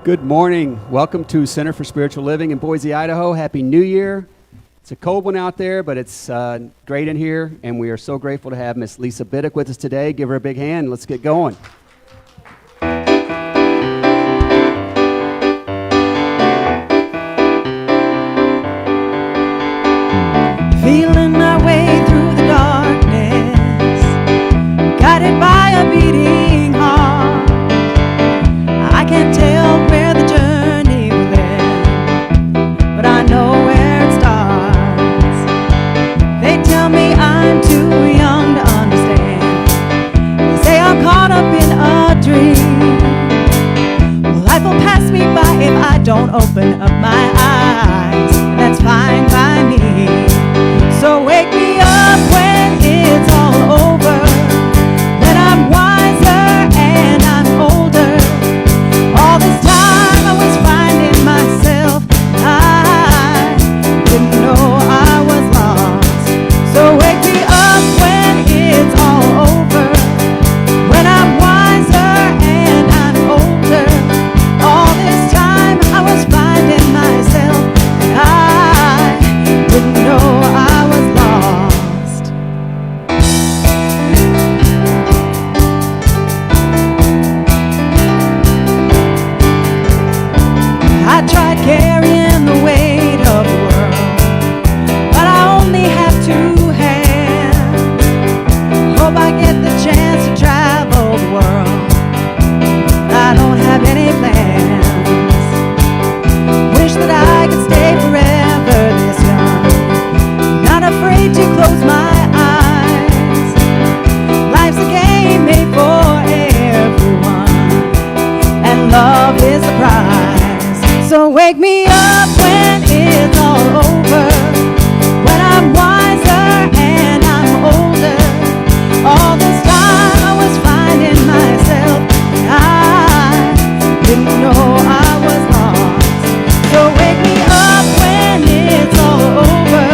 Good morning. Welcome to Center for Spiritual Living in Boise, Idaho. Happy New Year. It's a cold one out there, but it's great in here, and we are so grateful to have Miss Lisa Biddick with us today. Give her a big hand. Let's get going. Feeling my way through the darkness, guided by a beating heart. I can't tell where the journey will end, but I know where it starts. They tell me I'm too young to understand. They say I'm caught up in a dream. Well, life will pass me by if I don't open up my eyes, and that's fine by me. So wake me up when it's all over, when I'm wiser and I'm older. All this time I was finding myself, I didn't know I was lost. So wake me up when it's all over, when I'm wiser and I'm older. All this time I was finding myself, I didn't know I was lost. I tried carrying the weight of the world, but I only have two hands. Hope I get the chance to travel the world. I don't have any plans. Wish that I could stay forever this young, not afraid to close my eyes. Life's a game made for everyone, and love is the prize. So wake me up when it's all over, when I'm wiser and I'm older. All this time I was finding myself, I didn't know I was lost. So wake me up when it's all over,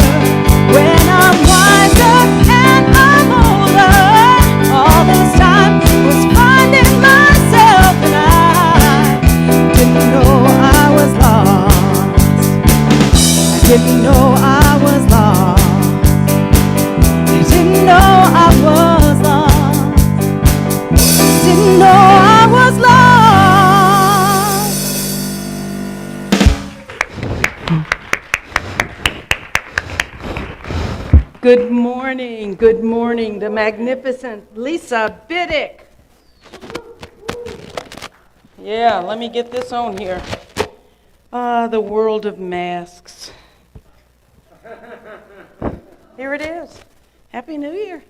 when I'm wiser and I'm older. All this time I was finding myself, and I didn't know I was lost. I didn't know I was lost. I didn't know I was lost. Didn't know I was lost. Good morning, the magnificent Lisa Biddick. Yeah, let me get this on here. The world of masks. Here it is. Happy New Year.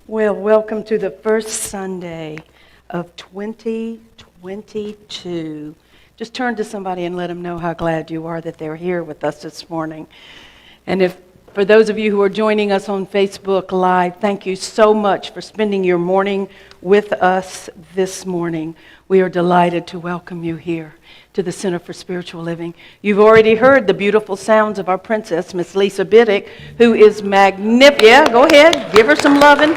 Well, welcome to the first Sunday of 2022. Just turn to somebody and let them know how glad you are that they're here with us this morning. And for those of you who are joining us on Facebook Live, thank you so much for spending your morning with us this morning. We are delighted to welcome you here to the Center for Spiritual Living. You've already heard the beautiful sounds of our princess, Miss Lisa Biddick, who is magnificent. Yeah, go ahead, give her some loving.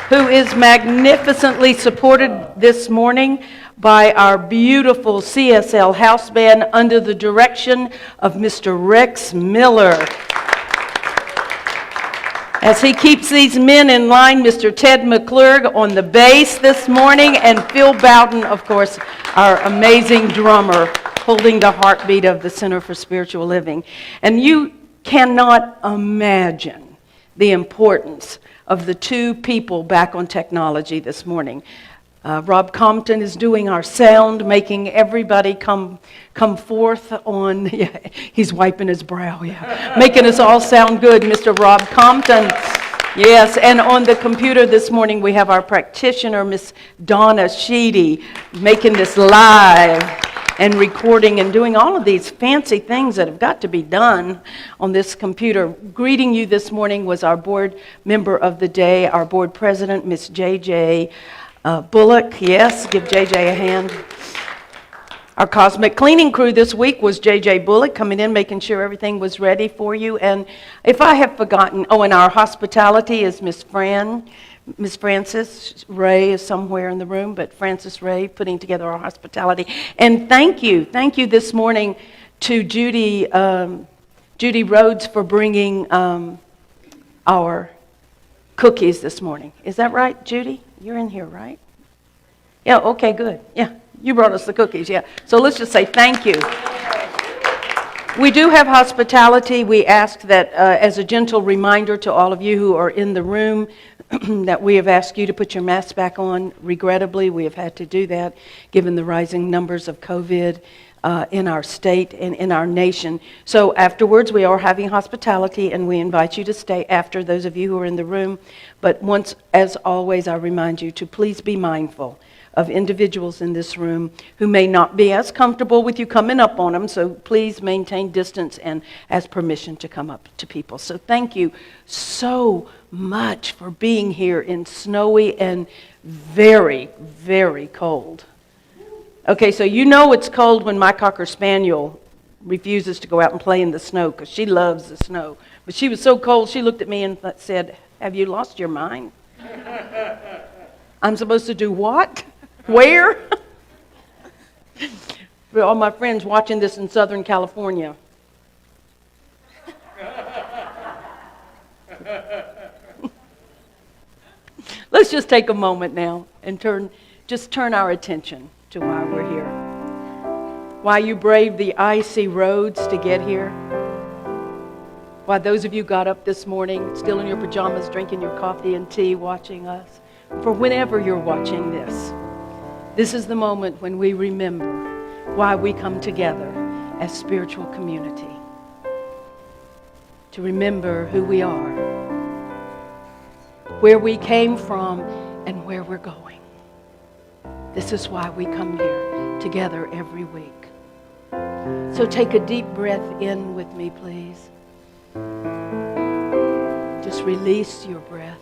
Who is magnificently supported this morning by our beautiful CSL house band under the direction of Mr. Rex Miller. As he keeps these men in line, Mr. Ted McClurg on the bass this morning, and Phil Bowden, of course, our amazing drummer, holding the heartbeat of the Center for Spiritual Living. And you cannot imagine the importance of the two people back on technology this morning. Rob Compton is doing our sound, making everybody come forth on, yeah, he's wiping his brow, yeah, making us all sound good, Mr. Rob Compton. Yes, and on the computer this morning we have our practitioner, Miss Donna Sheedy, making this live and recording and doing all of these fancy things that have got to be done on this computer. Greeting you this morning was our board member of the day, our board president, Miss J.J. Bullock. Yes, give JJ a hand. Our cosmic cleaning crew this week was JJ Bullock coming in, making sure everything was ready for you. And if I have forgotten, and our hospitality is Miss Fran Miss Frances Ray is somewhere in the room, but Frances Ray putting together our hospitality. And thank you this morning to Judy Rhodes for bringing our cookies this morning. Is that right, Judy? You're in here, right? Yeah, okay, good. Yeah, you brought us the cookies, yeah. So let's just say thank you. We do have hospitality. We ask that as a gentle reminder to all of you who are in the room that we have asked you to put your masks back on. Regrettably, we have had to do that given the rising numbers of COVID in our state and in our nation. So afterwards, we are having hospitality, and we invite you to stay after, those of you who are in the room. But once, as always, I remind you to please be mindful of individuals in this room who may not be as comfortable with you coming up on them, so please maintain distance and ask permission to come up to people. So thank you so much for being here in snowy and very, very cold. Okay, so you know it's cold when my Cocker Spaniel refuses to go out and play in the snow because she loves the snow. But she was so cold, she looked at me and said, "Have you lost your mind?" I'm supposed to do what? Where? For all my friends watching this in Southern California. Let's just take a moment now and turn our attention to why we're here. Why you braved the icy roads to get here. Why those of you got up this morning, still in your pajamas, drinking your coffee and tea, watching us. For whenever you're watching this, this is the moment when we remember why we come together as spiritual community. To remember who we are, where we came from, and where we're going. This is why we come here together every week. So take a deep breath in with me, please. Just release your breath.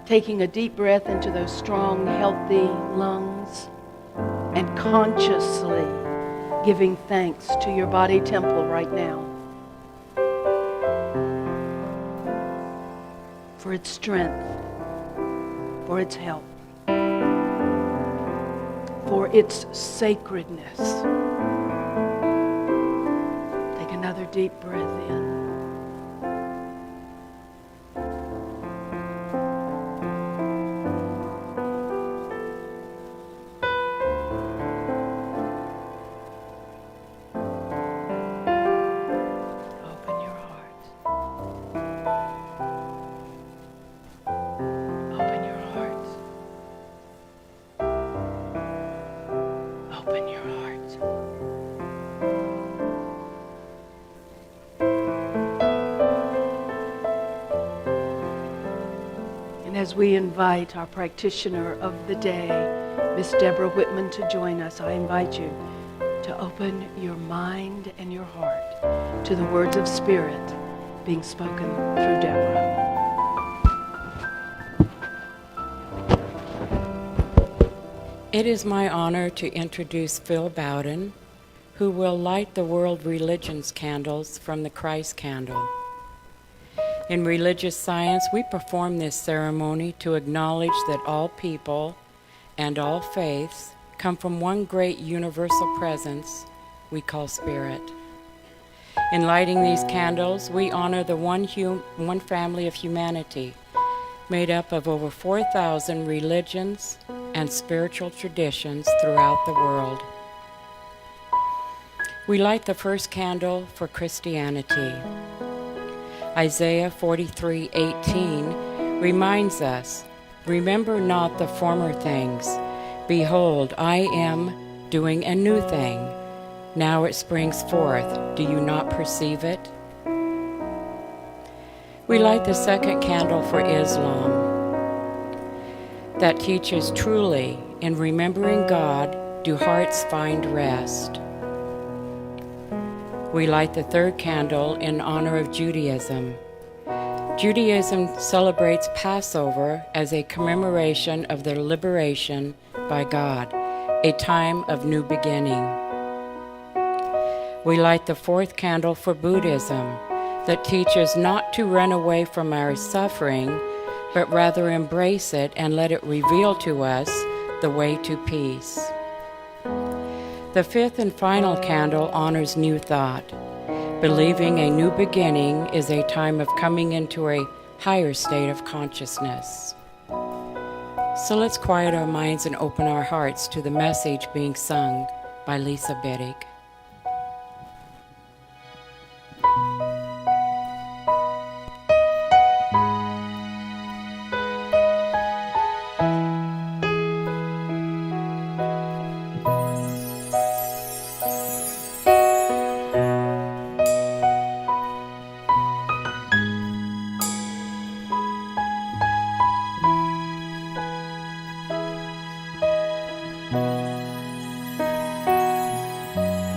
Taking a deep breath into those strong, healthy lungs and consciously giving thanks to your body temple right now for its strength, for its health, for its sacredness. Take another deep breath in. As we invite our practitioner of the day, Miss Deborah Whitman, to join us, I invite you to open your mind and your heart to the words of Spirit being spoken through Deborah. It is my honor to introduce Phil Bowden, who will light the world religions candles from the Christ candle. In religious science, we perform this ceremony to acknowledge that all people and all faiths come from one great universal presence we call Spirit. In lighting these candles, we honor the one family of humanity, made up of over 4,000 religions and spiritual traditions throughout the world. We light the first candle for Christianity. Isaiah 43:18 reminds us, "Remember not the former things. Behold, I am doing a new thing. Now it springs forth. Do you not perceive it?" We light the second candle for Islam. That teaches truly, in remembering God, do hearts find rest. We light the third candle in honor of Judaism. Judaism celebrates Passover as a commemoration of their liberation by God, a time of new beginning. We light the fourth candle for Buddhism, that teaches not to run away from our suffering, but rather embrace it and let it reveal to us the way to peace. The fifth and final candle honors New Thought, believing a new beginning is a time of coming into a higher state of consciousness. So let's quiet our minds and open our hearts to the message being sung by Lisa Biddick.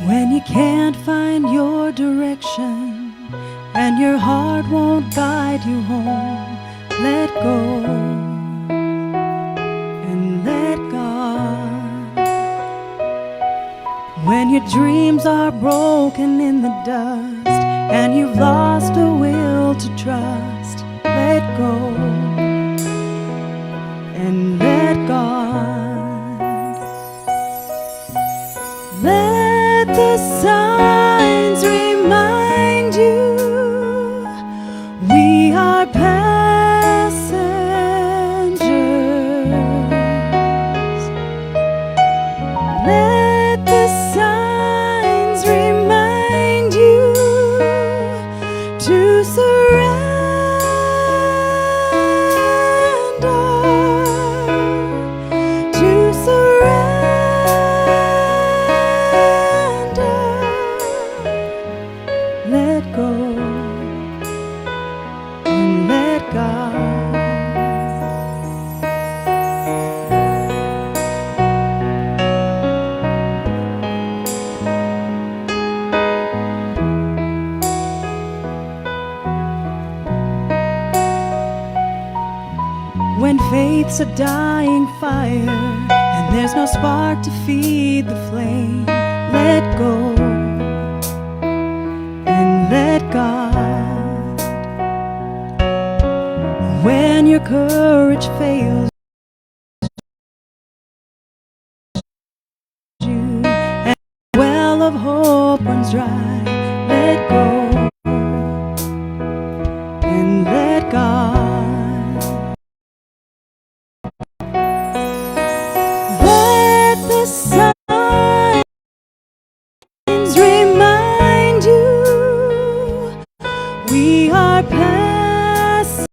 When you can't find your direction and your heart won't guide you home, let go and let God. When your dreams are broken in the dust and you've lost a will to trust, let go and let God. Let the signs remind you we are passengers. Let the signs remind you to surrender, to surrender. Let go and let God. When faith's a dying fire and there's no spark to feed the flame, let go and let God. When your courage fails you and the well of hope runs dry, let go and let God. Let the signs remind you we are passengers.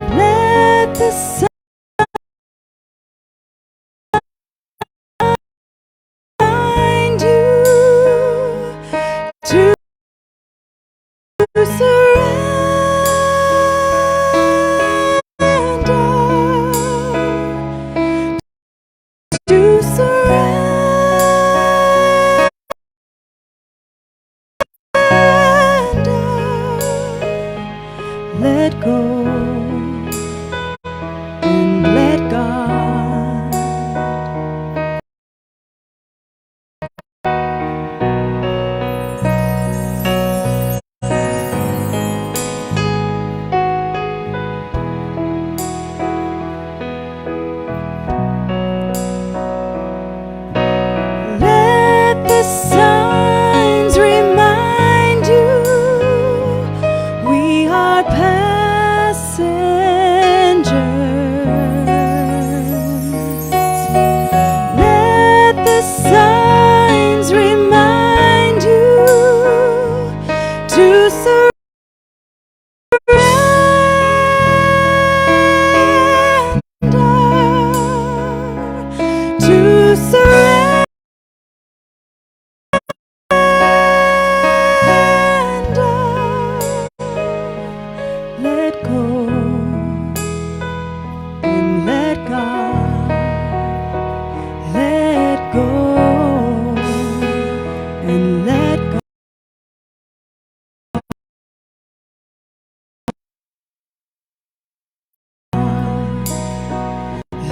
Let the signs remind you to surrender, to surrender. Let go and let God. Let the signs remind you we are passengers.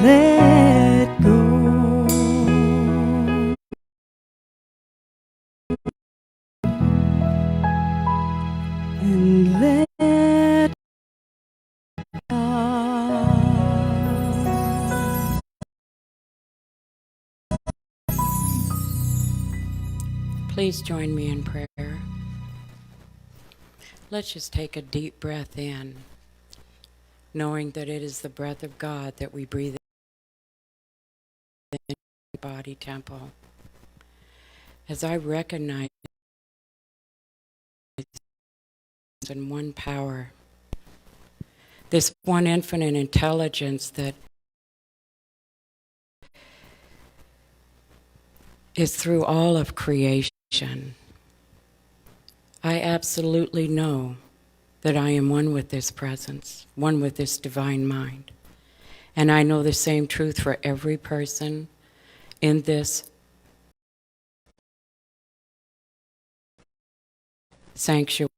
let go. And let God. Please join me in prayer. Let's just take a deep breath in, knowing that it is the breath of God that we breathe in the body temple. As I recognize in one power, this one infinite intelligence that is through all of creation, I absolutely know that I am one with this presence, one with this divine mind. And I know the same truth for every person in this sanctuary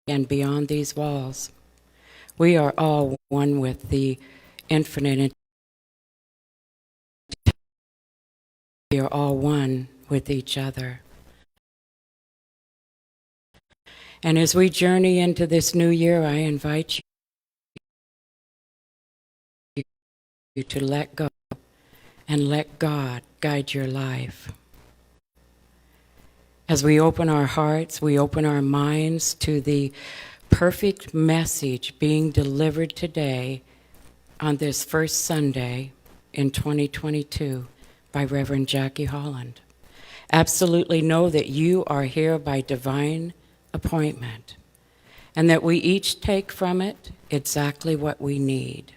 and beyond these walls. We are all one with the infinite. We are all one with each other. And as we journey into this new year, I invite you to let go and let God guide your life. As we open our hearts, we open our minds to the perfect message being delivered today on this first Sunday in 2022 by Reverend Jackie Holland. Absolutely know that you are here by divine appointment, and that we each take from it exactly what we need.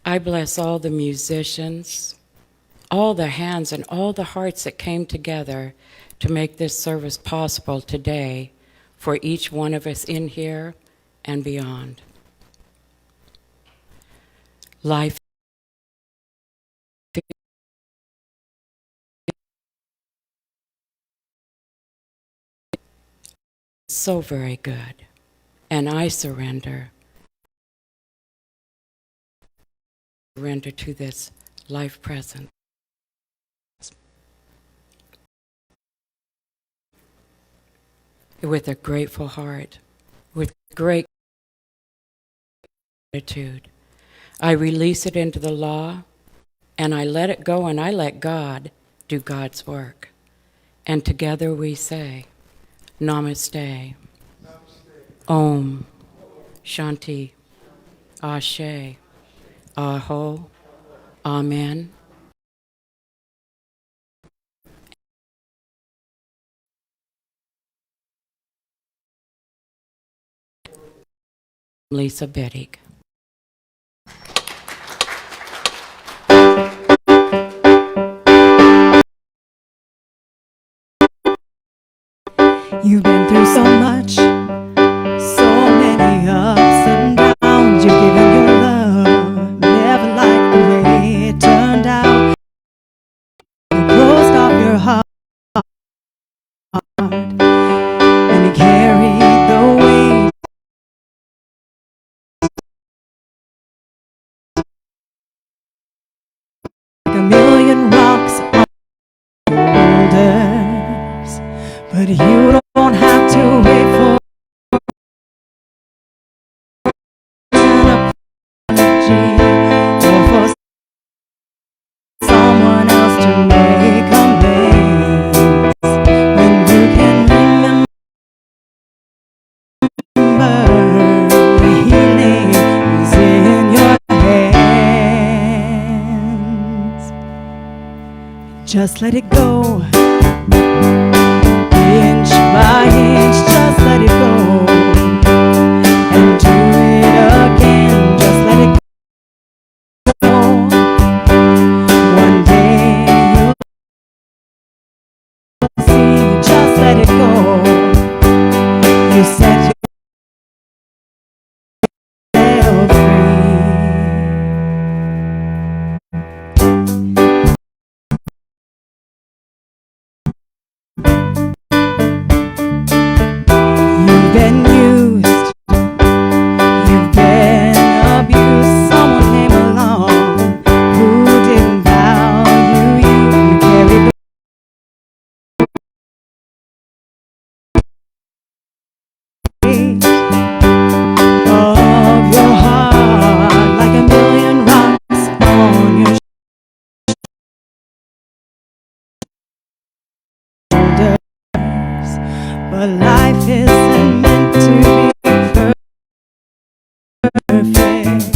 I bless all the musicians, all the hands and all the hearts that came together to make this service possible today for each one of us in here and beyond. Life is so very good, and I surrender to this life present. With a grateful heart, with great gratitude, I release it into the law, and I let it go, and I let God do God's work. And together we say, Namaste, Om, Shanti, Ashe, Aho, Amen. Lisa Biddick. You've been through so much, so many ups and downs. You've given your love, never liked the way it turned out. You closed off your heart, and you carried the weight. Like a million rocks on shoulders, but you don't have to wait for an apology or for someone else to make amends. When you can remember the healing is in your hands. Just let it go. Inch by inch, just let it go, and do it again, just let it go. One day you'll see, just let it go. You set yourself free. life isn't meant to be perfect,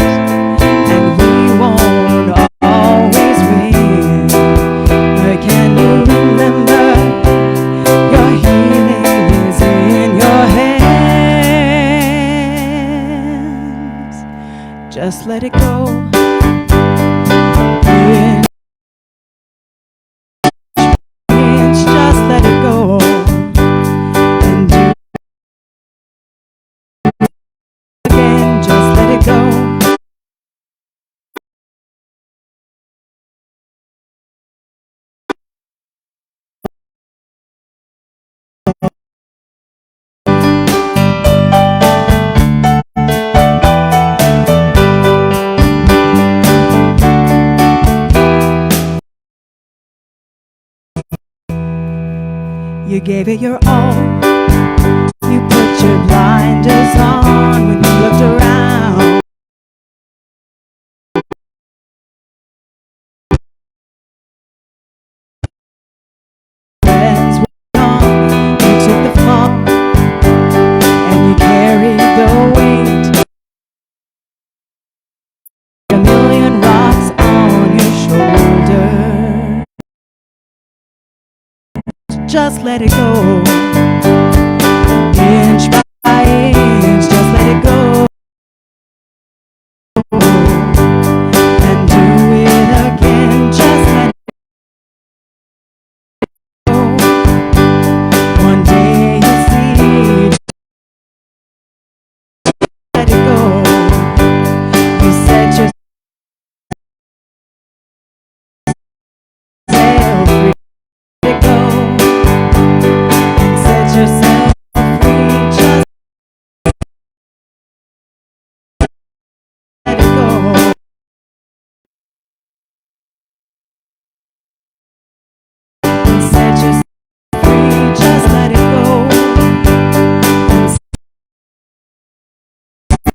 and we won't always win. But can you remember your healing is in your hands? Just let it go. Just let it go. And do it again. Just let it go. You gave it your all. You put your blinders on when you looked around. Friends were gone. You took the fall, and you carried the weight. A million rocks on your shoulder. Just let it go. Inch by inch, just let it go. And do it again, just let it go. One day you'll see, let it go. You set yourself free, let it go. Set yourself free, just let it go. Set yourself free, just let it go.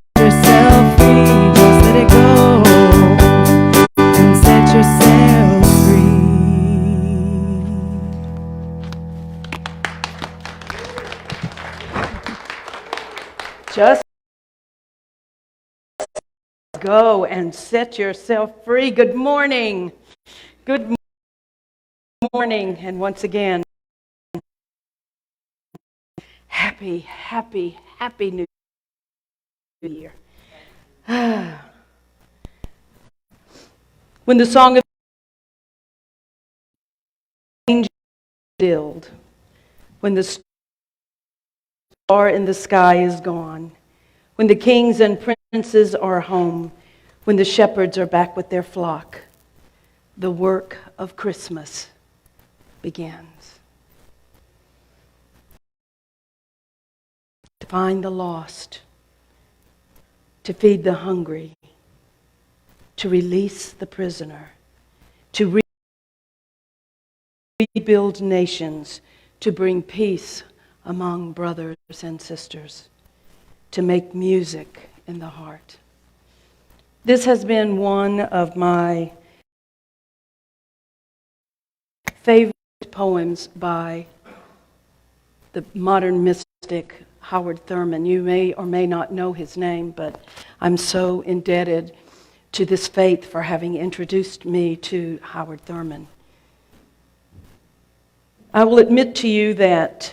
Set yourself free, just let it go. And set yourself free. Just go and set yourself free. Good morning. Good morning. And once again, happy New Year. When the song of angels stilled, when the star in the sky is gone, when the kings and princes are home, when the shepherds are back with their flock, the work of Christmas begins. To find the lost, to feed the hungry, to release the prisoner, to rebuild nations, to bring peace among brothers and sisters, to make music in the heart. This has been one of my favorite poems by the modern mystic Howard Thurman. You may or may not know his name, but I'm so indebted to this faith for having introduced me to Howard Thurman. I will admit to you that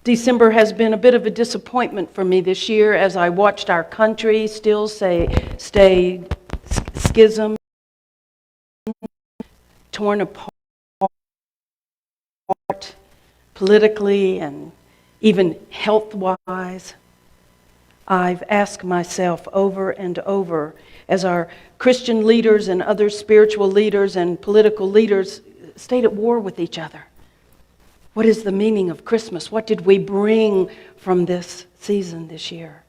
December has been a bit of a disappointment for me this year as I watched our country still stay schism, torn apart politically and even health-wise. I've asked myself over and over, as our Christian leaders and other spiritual leaders and political leaders stayed at war with each other, what is the meaning of Christmas? What did we bring from this season this year?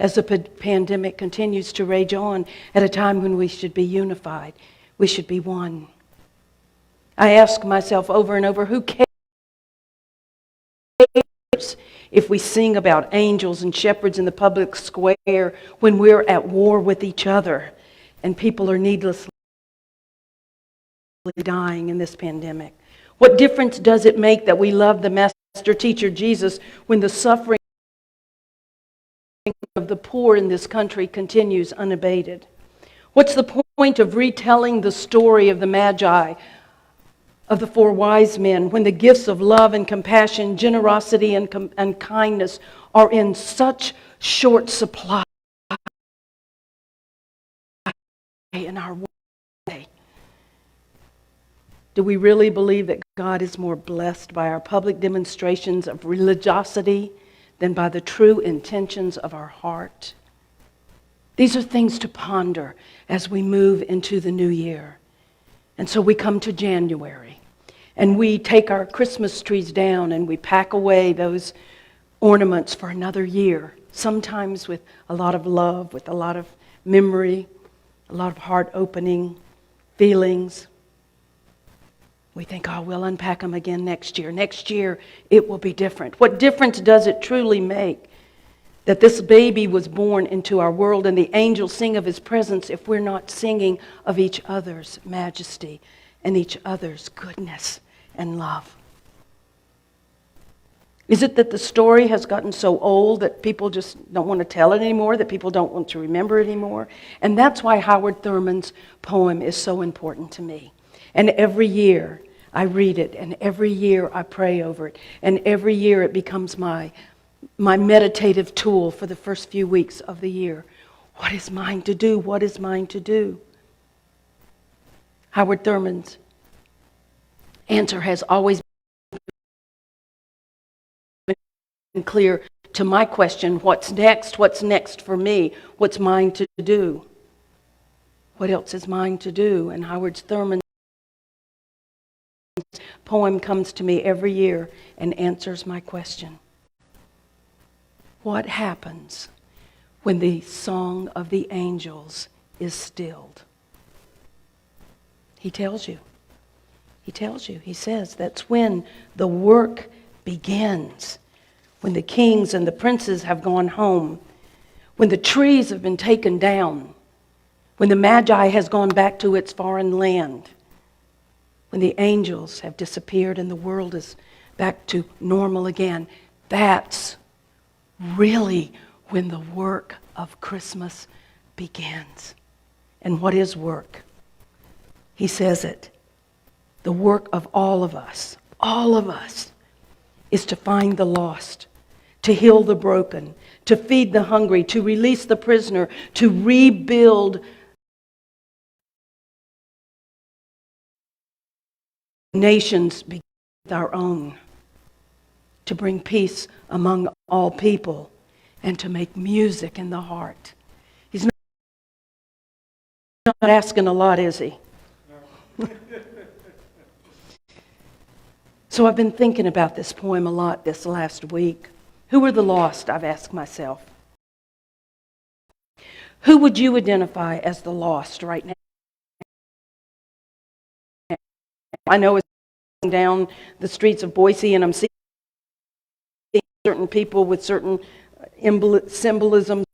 As the pandemic continues to rage on at a time when we should be unified, we should be one. I ask myself over and over, who cares if we sing about angels and shepherds in the public square when we're at war with each other and people are needlessly dying in this pandemic? What difference does it make that we love the message Master Teacher Jesus, when the suffering of the poor in this country continues unabated? What's the point of retelling the story of the Magi, of the 4 wise men, when the gifts of love and compassion, generosity and kindness are in such short supply in our world today? Do we really believe that God is more blessed by our public demonstrations of religiosity than by the true intentions of our heart? These are things to ponder as we move into the new year. And so we come to January, and we take our Christmas trees down and we pack away those ornaments for another year, sometimes with a lot of love, with a lot of memory, a lot of heart-opening feelings. We think, oh, we'll unpack them again next year. Next year, it will be different. What difference does it truly make that this baby was born into our world and the angels sing of his presence if we're not singing of each other's majesty and each other's goodness and love? Is it that the story has gotten so old that people just don't want to tell it anymore, that people don't want to remember it anymore? And that's why Howard Thurman's poem is so important to me. And every year I read it, and every year I pray over it, and every year it becomes my meditative tool for the first few weeks of the year. What is mine to do? What is mine to do? Howard Thurman's answer has always been clear to my question, what's next? What's next for me? What's mine to do? What else is mine to do? And Howard Thurman's poem comes to me every year and answers my question. What happens when the song of the angels is stilled? He tells you. He tells you. He says that's when the work begins. When the kings and the princes have gone home. When the trees have been taken down. When the Magi has gone back to its foreign land. When the angels have disappeared and the world is back to normal again. That's really when the work of Christmas begins. And what is work? He says it. The work of all of us, is to find the lost, to heal the broken, to feed the hungry, to release the prisoner, to rebuild nations begin with our own, to bring peace among all people, and to make music in the heart. He's not asking a lot, is he? So I've been thinking about this poem a lot this last week. Who are the lost, I've asked myself. Who would you identify as the lost right now? I know it's down the streets of Boise and I'm seeing certain people with certain symbolisms,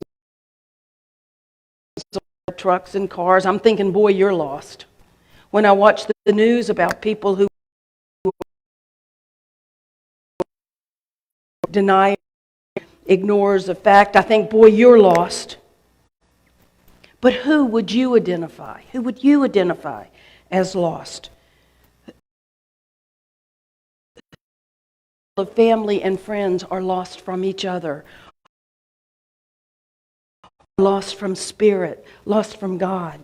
trucks and cars. I'm thinking, boy, you're lost. When I watch the news about people who deny, ignores the fact, I think, boy, you're lost. But who would you identify? Who would you identify as lost? Family and friends are lost from each other, lost from spirit, lost from God,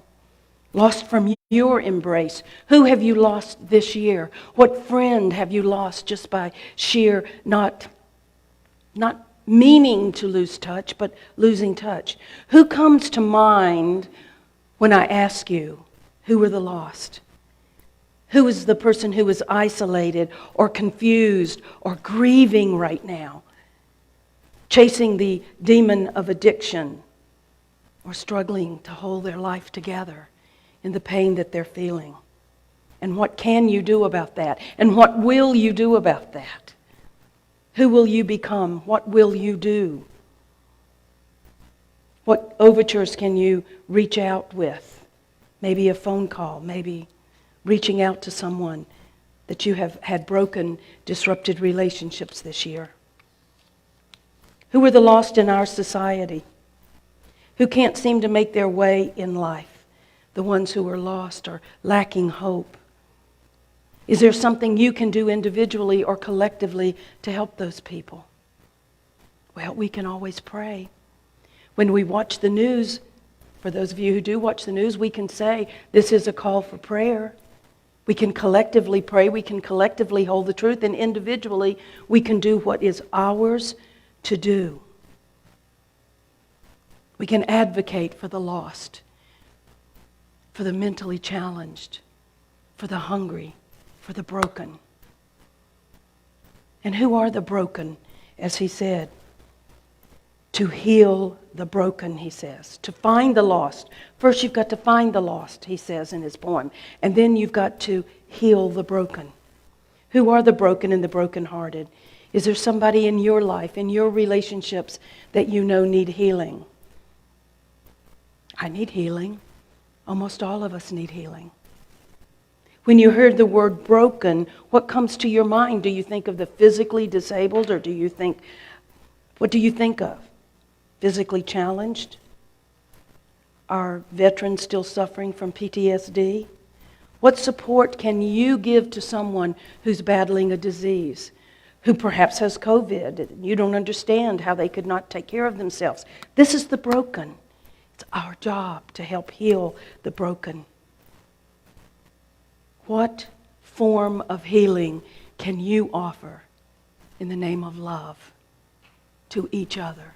lost from your embrace. Who have you lost this year? What friend have you lost just by sheer not meaning to lose touch, but losing touch? Who comes to mind when I ask you, who are the lost? Who is the person who is isolated or confused or grieving right now, chasing the demon of addiction or struggling to hold their life together in the pain that they're feeling? And what can you do about that? And what will you do about that? Who will you become? What will you do? What overtures can you reach out with? Maybe a phone call, maybe reaching out to someone that you have had broken, disrupted relationships this year? Who are the lost in our society? Who can't seem to make their way in life? The ones who are lost or lacking hope. Is there something you can do individually or collectively to help those people? Well, we can always pray. When we watch the news, for those of you who do watch the news, we can say, this is a call for prayer. We can collectively pray, we can collectively hold the truth, and individually we can do what is ours to do. We can advocate for the lost, for the mentally challenged, for the hungry, for the broken. And who are the broken, as he said? To heal the broken, he says. To find the lost. First, you've got to find the lost, he says in his poem. And then you've got to heal the broken. Who are the broken and the brokenhearted? Is there somebody in your life, in your relationships, that you know need healing? I need healing. Almost all of us need healing. When you hear the word broken, what comes to your mind? Do you think of the physically disabled, or what do you think of? Physically challenged? Are veterans still suffering from PTSD? What support can you give to someone who's battling a disease, who perhaps has COVID? You don't understand how they could not take care of themselves. This is the broken. It's our job to help heal the broken. What form of healing can you offer in the name of love to each other?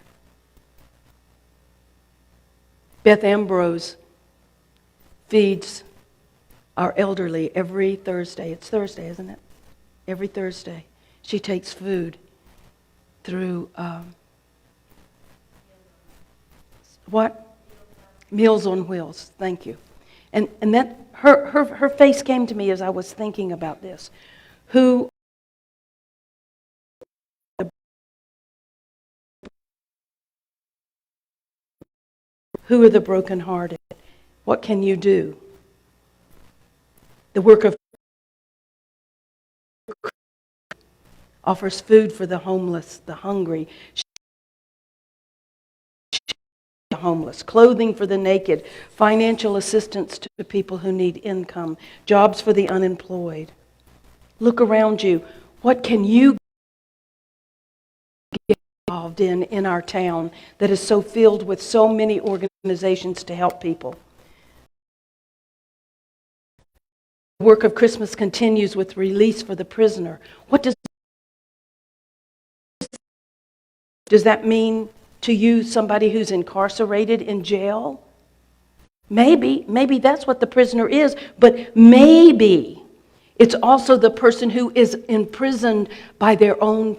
Beth Ambrose feeds our elderly every Thursday. It's Thursday, isn't it? Every Thursday. She takes food through, Meals on Wheels. Thank you. And that her face came to me as I was thinking about this. Who are the brokenhearted? What can you do? The work of offers food for the homeless, the hungry, the homeless, clothing for the naked, financial assistance to people who need income, jobs for the unemployed. Look around you. What can you get involved in our town that is so filled with so many organizations to help people? The work of Christmas continues with release for the prisoner. What does that mean to you, somebody who's incarcerated in jail? Maybe that's what the prisoner is, but maybe it's also the person who is imprisoned by their own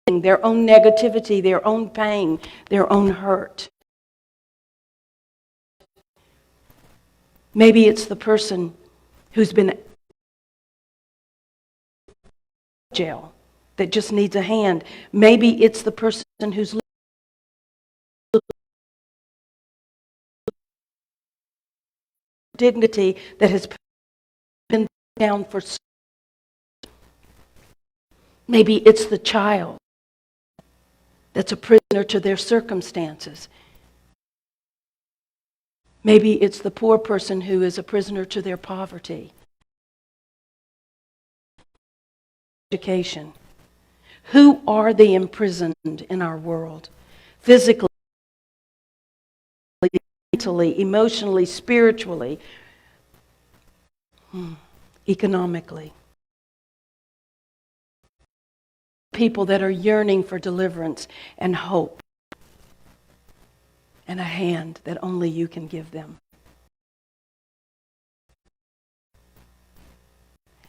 thing, their own negativity, their own pain, their own hurt. Maybe it's the person who's been in jail that just needs a hand. Maybe it's the person who's dignity that has been down for. Maybe it's the child that's a prisoner to their circumstances. Maybe it's the poor person who is a prisoner to their poverty. Education. Who are the imprisoned in our world? Physically, mentally, emotionally, spiritually, economically. People that are yearning for deliverance and hope and a hand that only you can give them.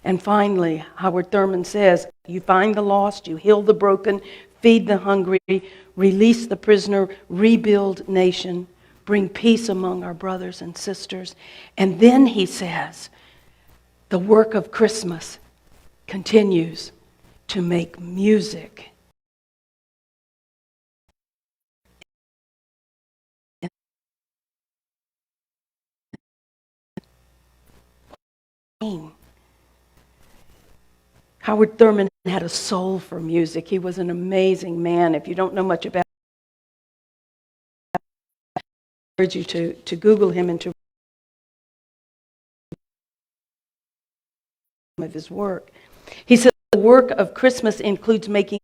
And finally, Howard Thurman says, you find the lost, you heal the broken, feed the hungry, release the prisoner, rebuild nation, bring peace among our brothers and sisters. And then he says, the work of Christmas continues to make music Howard Thurman had a soul for music. He was an amazing man. If you don't know much about him, I encourage you to Google him and to read of his work. He said the work of Christmas includes making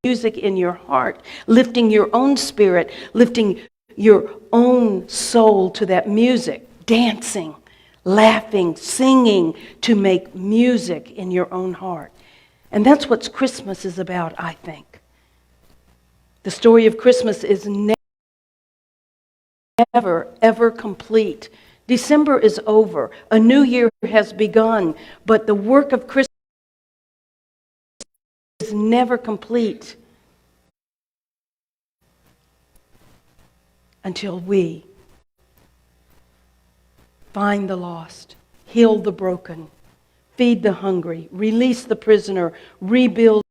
music in your heart, lifting your own spirit, lifting your own soul to that music, dancing, laughing, singing, to make music in your own heart. And that's what Christmas is about, I think. The story of Christmas is never, ever complete. December is over. A new year has begun, but the work of Christmas is never complete until we find the lost, heal the broken, feed the hungry, release the prisoner, rebuild,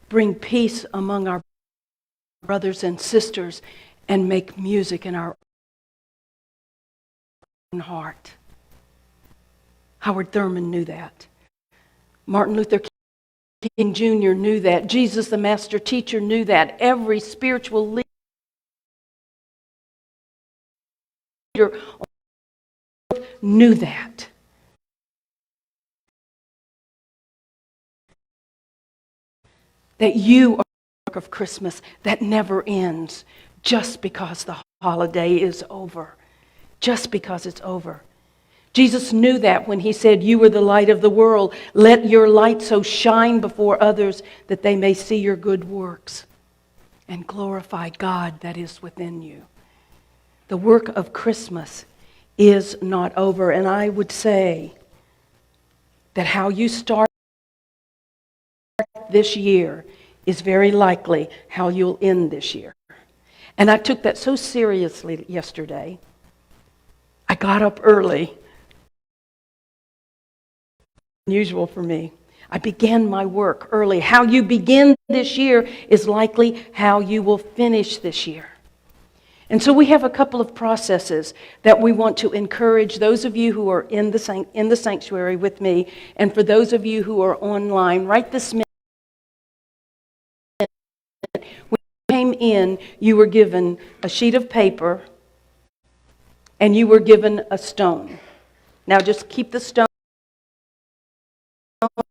bring peace among our brothers and sisters, and make music in our own heart. Howard Thurman knew that. Martin Luther King Jr. knew that. Jesus, the master teacher, knew that. Every spiritual leader on earth knew that. That you are the work of Christmas that never ends just because the holiday is over. Just because it's over. Jesus knew that when he said, "You are the light of the world. Let your light so shine before others that they may see your good works and glorify God that is within you." The work of Christmas is not over. And I would say that how you start this year is very likely how you'll end this year. And I took that so seriously yesterday. I got up early. Unusual for me. I began my work early. How you begin this year is likely how you will finish this year. And so we have a couple of processes that we want to encourage those of you who are in the sanctuary with me, and for those of you who are online, right this minute, when you came in, you were given a sheet of paper and you were given a stone. Now just keep the stone on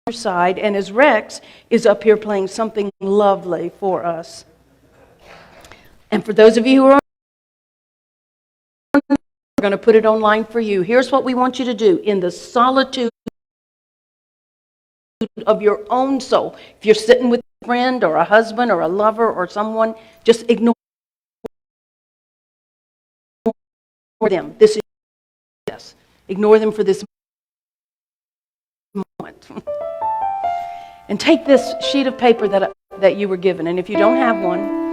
your side, and as Rex is up here playing something lovely for us. And for those of you who are we're going to put it online for you. Here's what we want you to do in the solitude of your own soul. If you're sitting with a friend or a husband or a lover or someone, just ignore them. This is yes. Ignore them for this moment. And take this sheet of paper that you were given. And if you don't have one,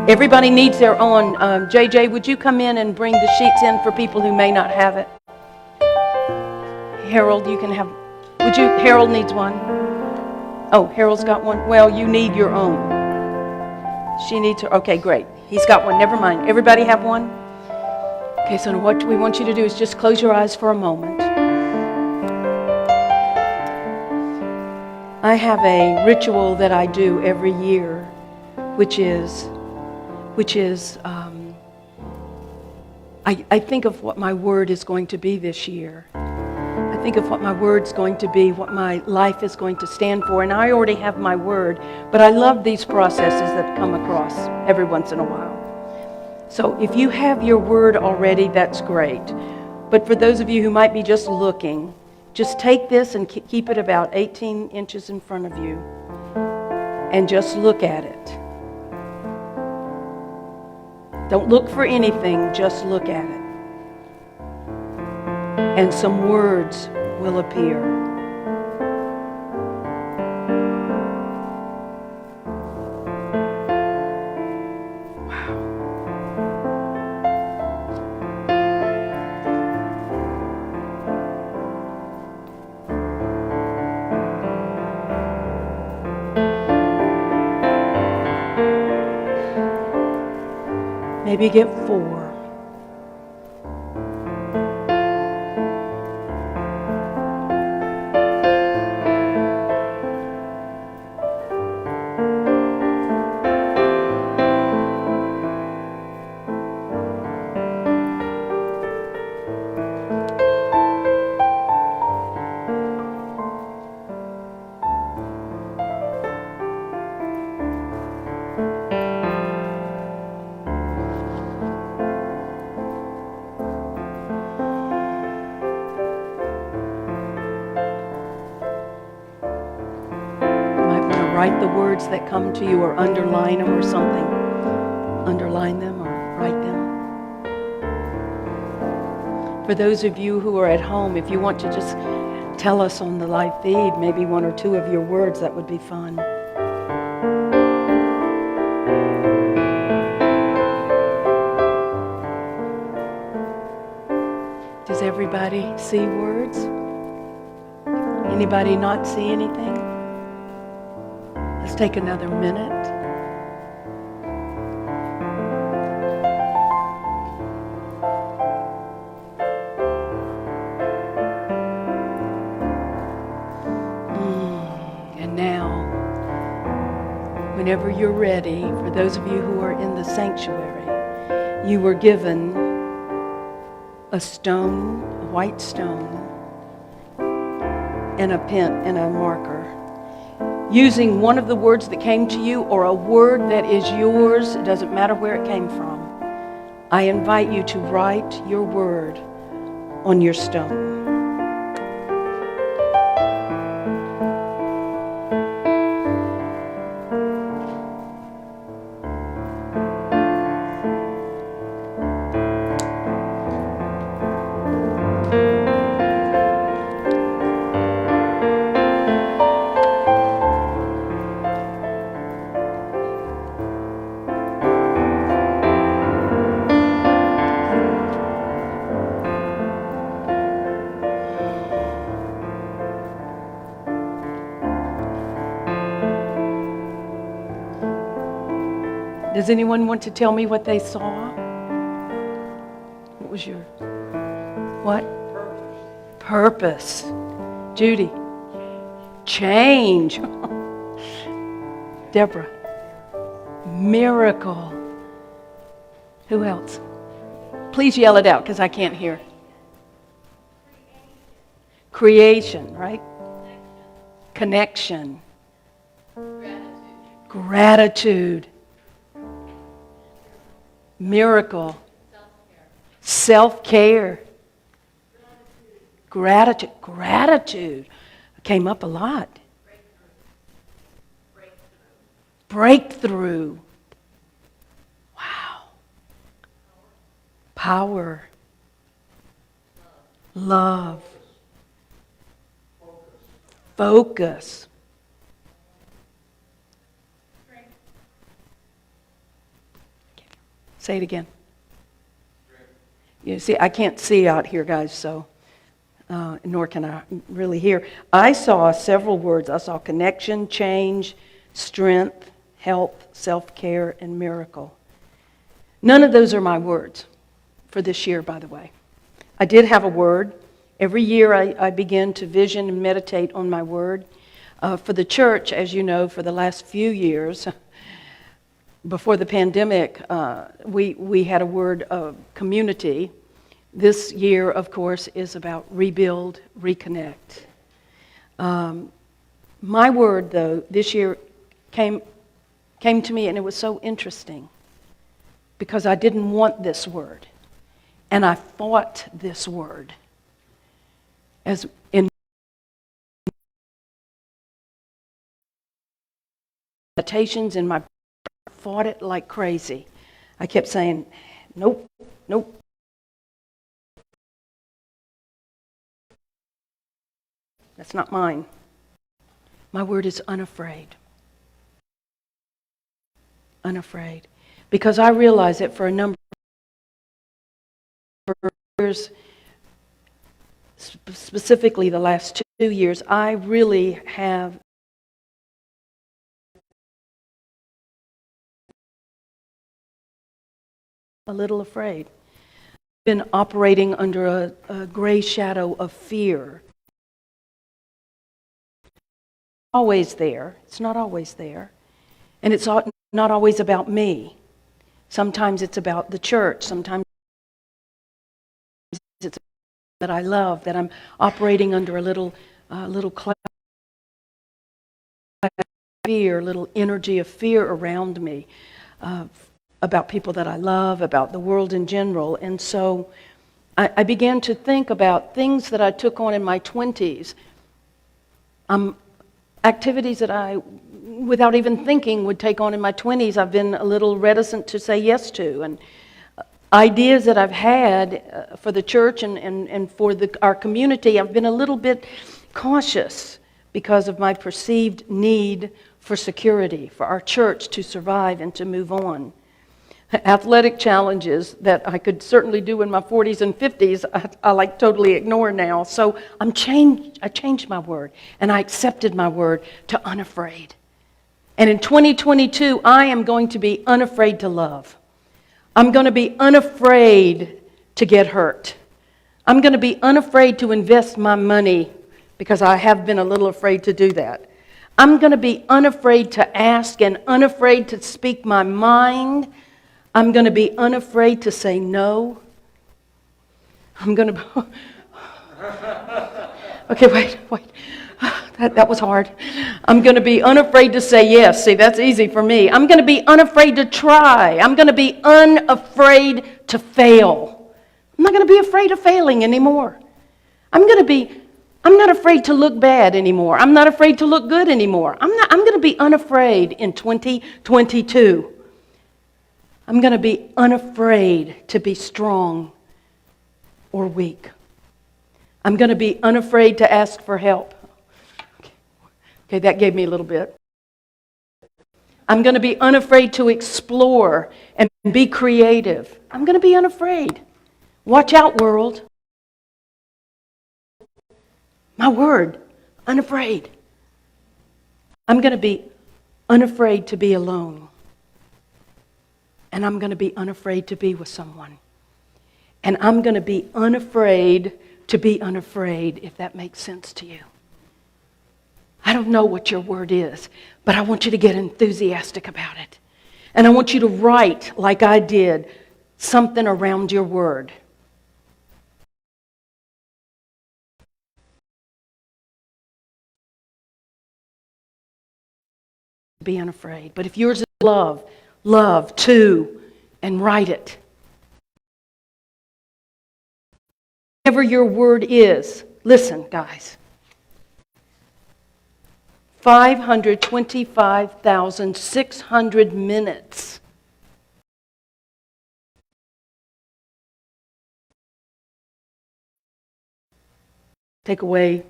everybody needs their own. JJ, would you come in and bring the sheets in for people who may not have it? Harold, you can have. Would you? Harold needs one. Oh, Harold's got one. Well, you need your own. She needs her. Okay, great. He's got one. Never mind. Everybody have one? Okay, so what we want you to do is just close your eyes for a moment. I have a ritual that I do every year, which is I think of what my word is going to be this year. I think of what my word's going to be, what my life is going to stand for, and I already have my word, but I love these processes that come across every once in a while. So if you have your word already, that's great. But for those of you who might be just looking, just take this and keep it about 18 inches in front of you and just look at it. Don't look for anything, just look at it. And some words will appear. Wow. Maybe get 4. Write the words that come to you or underline them or something. Underline them or write them. For those of you who are at home, if you want to just tell us on the live feed, maybe 1 or 2 of your words, that would be fun. Does everybody see words? Anybody not see anything? Let's take another minute. And now, whenever you're ready, for those of you who are in the sanctuary, you were given a stone, a white stone, and a pen and a marker. Using one of the words that came to you or a word that is yours, it doesn't matter where it came from, I invite you to write your word on your stone. Does anyone want to tell me what they saw? What was your... What? Purpose. Judy? Change. Deborah? Miracle. Who else? Please yell it out because I can't hear. Creation, right? Connection. Gratitude. Miracle. Self-care. Gratitude. Gratitude came up a lot. Breakthrough. Wow. Power. Love. Focus. Say it again. You see, I can't see out here, guys, so nor can I really hear. I saw several words. I saw connection, change, strength, health, self-care, and miracle. None of those are my words for this year, by the way. I did have a word. Every year I begin to vision and meditate on my word. For the church, as you know, for the last few years, before the pandemic, we had a word of community. This year, of course, is about rebuild, reconnect. My word, though, this year came to me, and it was so interesting because I didn't want this word, and I fought this word as in meditations in my. Fought it like crazy. I kept saying, nope, nope. That's not mine. My word is unafraid. Unafraid. Because I realize that for a number of years, specifically the last 2 years, I really have a little afraid. I've been operating under a gray shadow of fear. Always there. It's not always there. And it's not always about me. Sometimes it's about the church. Sometimes it's that I love, that I'm operating under a little cloud of fear, little energy of fear around me, about people that I love, about the world in general. And so I began to think about things that I took on in my 20s, activities that I, without even thinking, would take on in my 20s. I've been a little reticent to say yes to, and ideas that I've had for the church and for our community, I've been a little bit cautious because of my perceived need for security, for our church to survive and to move on. Athletic challenges that I could certainly do in my 40s and 50s, I like totally ignore now. So I changed my word, and I accepted my word to unafraid. And in 2022, I am going to be unafraid to love. I'm going to be unafraid to get hurt. I'm going to be unafraid to invest my money, because I have been a little afraid to do that. I'm going to be unafraid to ask and unafraid to speak my mind. I'm going to be unafraid to say no. I'm going to... Okay, wait. That was hard. I'm going to be unafraid to say yes. See, that's easy for me. I'm going to be unafraid to try. I'm going to be unafraid to fail. I'm not going to be afraid of failing anymore. I'm not afraid to look bad anymore. I'm not afraid to look good anymore. I'm going to be unafraid in 2022. I'm going to be unafraid to be strong or weak. I'm going to be unafraid to ask for help. Okay, that gave me a little bit. I'm going to be unafraid to explore and be creative. I'm going to be unafraid. Watch out, world. My word, unafraid. I'm going to be unafraid to be alone. And I'm going to be unafraid to be with someone. And I'm going to be unafraid to be unafraid, if that makes sense to you. I don't know what your word is, but I want you to get enthusiastic about it. And I want you to write, like I did, something around your word. Be unafraid. But if yours is love too, and write it. Whatever your word is, listen, guys. 525,600 minutes. Take away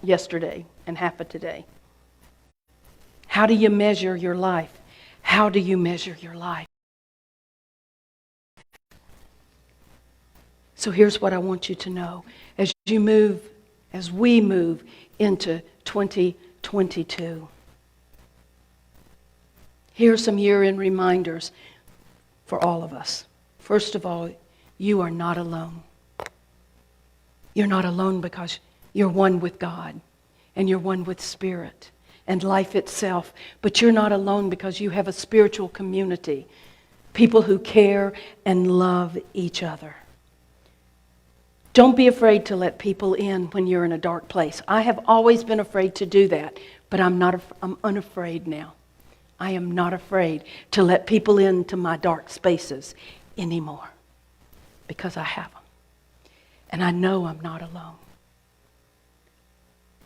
yesterday and half of today. How do you measure your life? How do you measure your life? So here's what I want you to know. As we move into 2022. Here are some year-end reminders for all of us. First of all, you are not alone. You're not alone because you're one with God and you're one with Spirit and life itself. But you're not alone because you have a spiritual community, people who care and love each other. Don't be afraid to let people in when you're in a dark place. I have always been afraid to do that, but I'm unafraid now. I am not afraid to let people into my dark spaces anymore because I have them. And I know I'm not alone.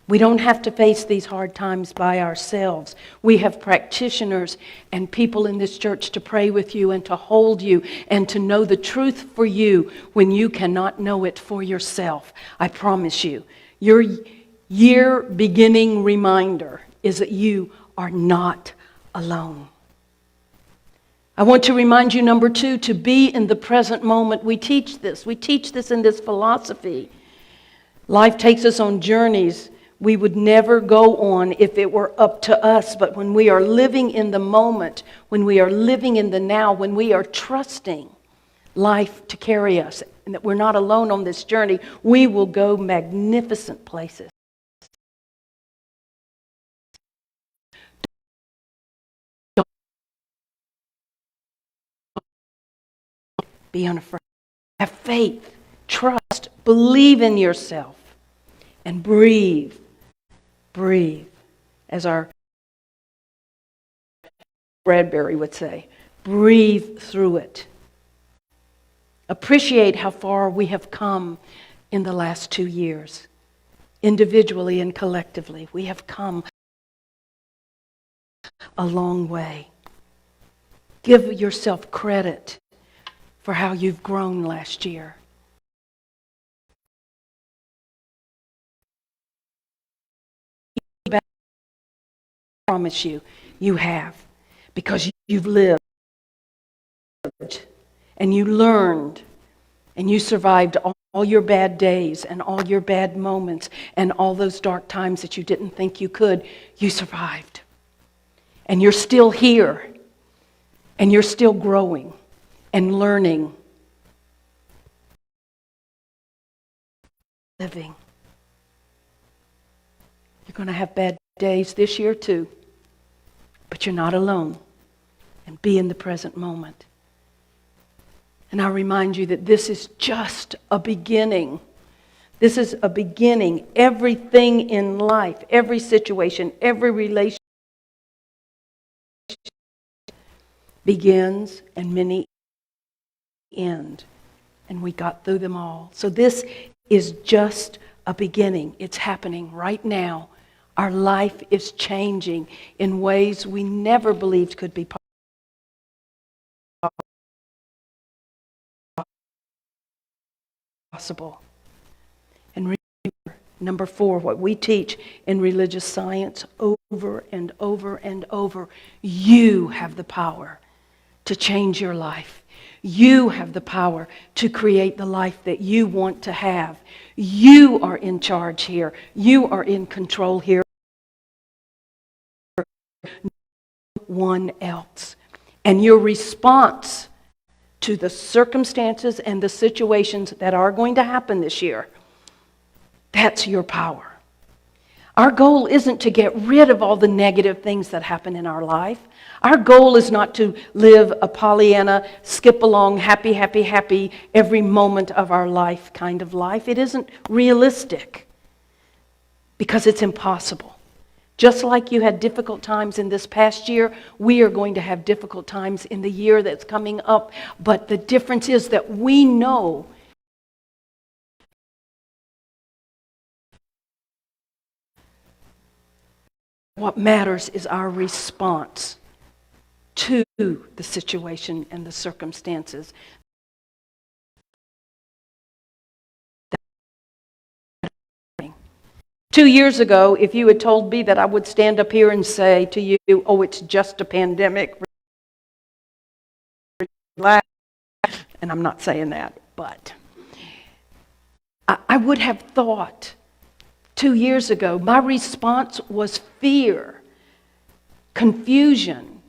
We don't have to face these hard times by ourselves. We have practitioners and people in this church to pray with you and to hold you and to know the truth for you when you cannot know it for yourself. I promise you. Your year beginning reminder is that you are not alone. I want to remind you, number 2, to be in the present moment. We teach this. We teach this in this philosophy. Life takes us on journeys we would never go on if it were up to us. But when we are living in the moment, when we are living in the now, when we are trusting, life to carry us and that we're not alone on this journey. We will go magnificent places. Be unafraid. Have faith, trust, believe in yourself, and breathe. Breathe. As our Bradbury would say, breathe through it. Appreciate how far we have come in the last 2 years. Individually and collectively, we have come a long way. Give yourself credit for how you've grown last year. I promise you, you have, because you've lived and you learned and you survived all your bad days and all your bad moments and all those dark times that you didn't think you could. You survived. And you're still here. And you're still growing and learning. Living. You're going to have bad days this year too. But you're not alone. And be in the present moment. And I remind you that this is just a beginning. This is a beginning. Everything in life, every situation, every relationship begins and many end. And we got through them all. So this is just a beginning. It's happening right now. Our life is changing in ways we never believed could be possible. And remember, number 4, what we teach in religious science over and over and over, you have the power to change your life. You have the power to create the life that you want to have. You are in charge here. You are in control here. No one else. And your response to the circumstances and the situations that are going to happen this year, that's your power. Our goal isn't to get rid of all the negative things that happen in our life. Our goal is not to live a Pollyanna, skip along, happy, happy, happy, every moment of our life kind of life. It isn't realistic because it's impossible. Just like you had difficult times in this past year, we are going to have difficult times in the year that's coming up. But the difference is that we know what matters is our response to the situation and the circumstances. 2 years ago, if you had told me that I would stand up here and say to you, oh, it's just a pandemic, and I'm not saying that, but I would have thought 2 years ago, my response was fear, confusion,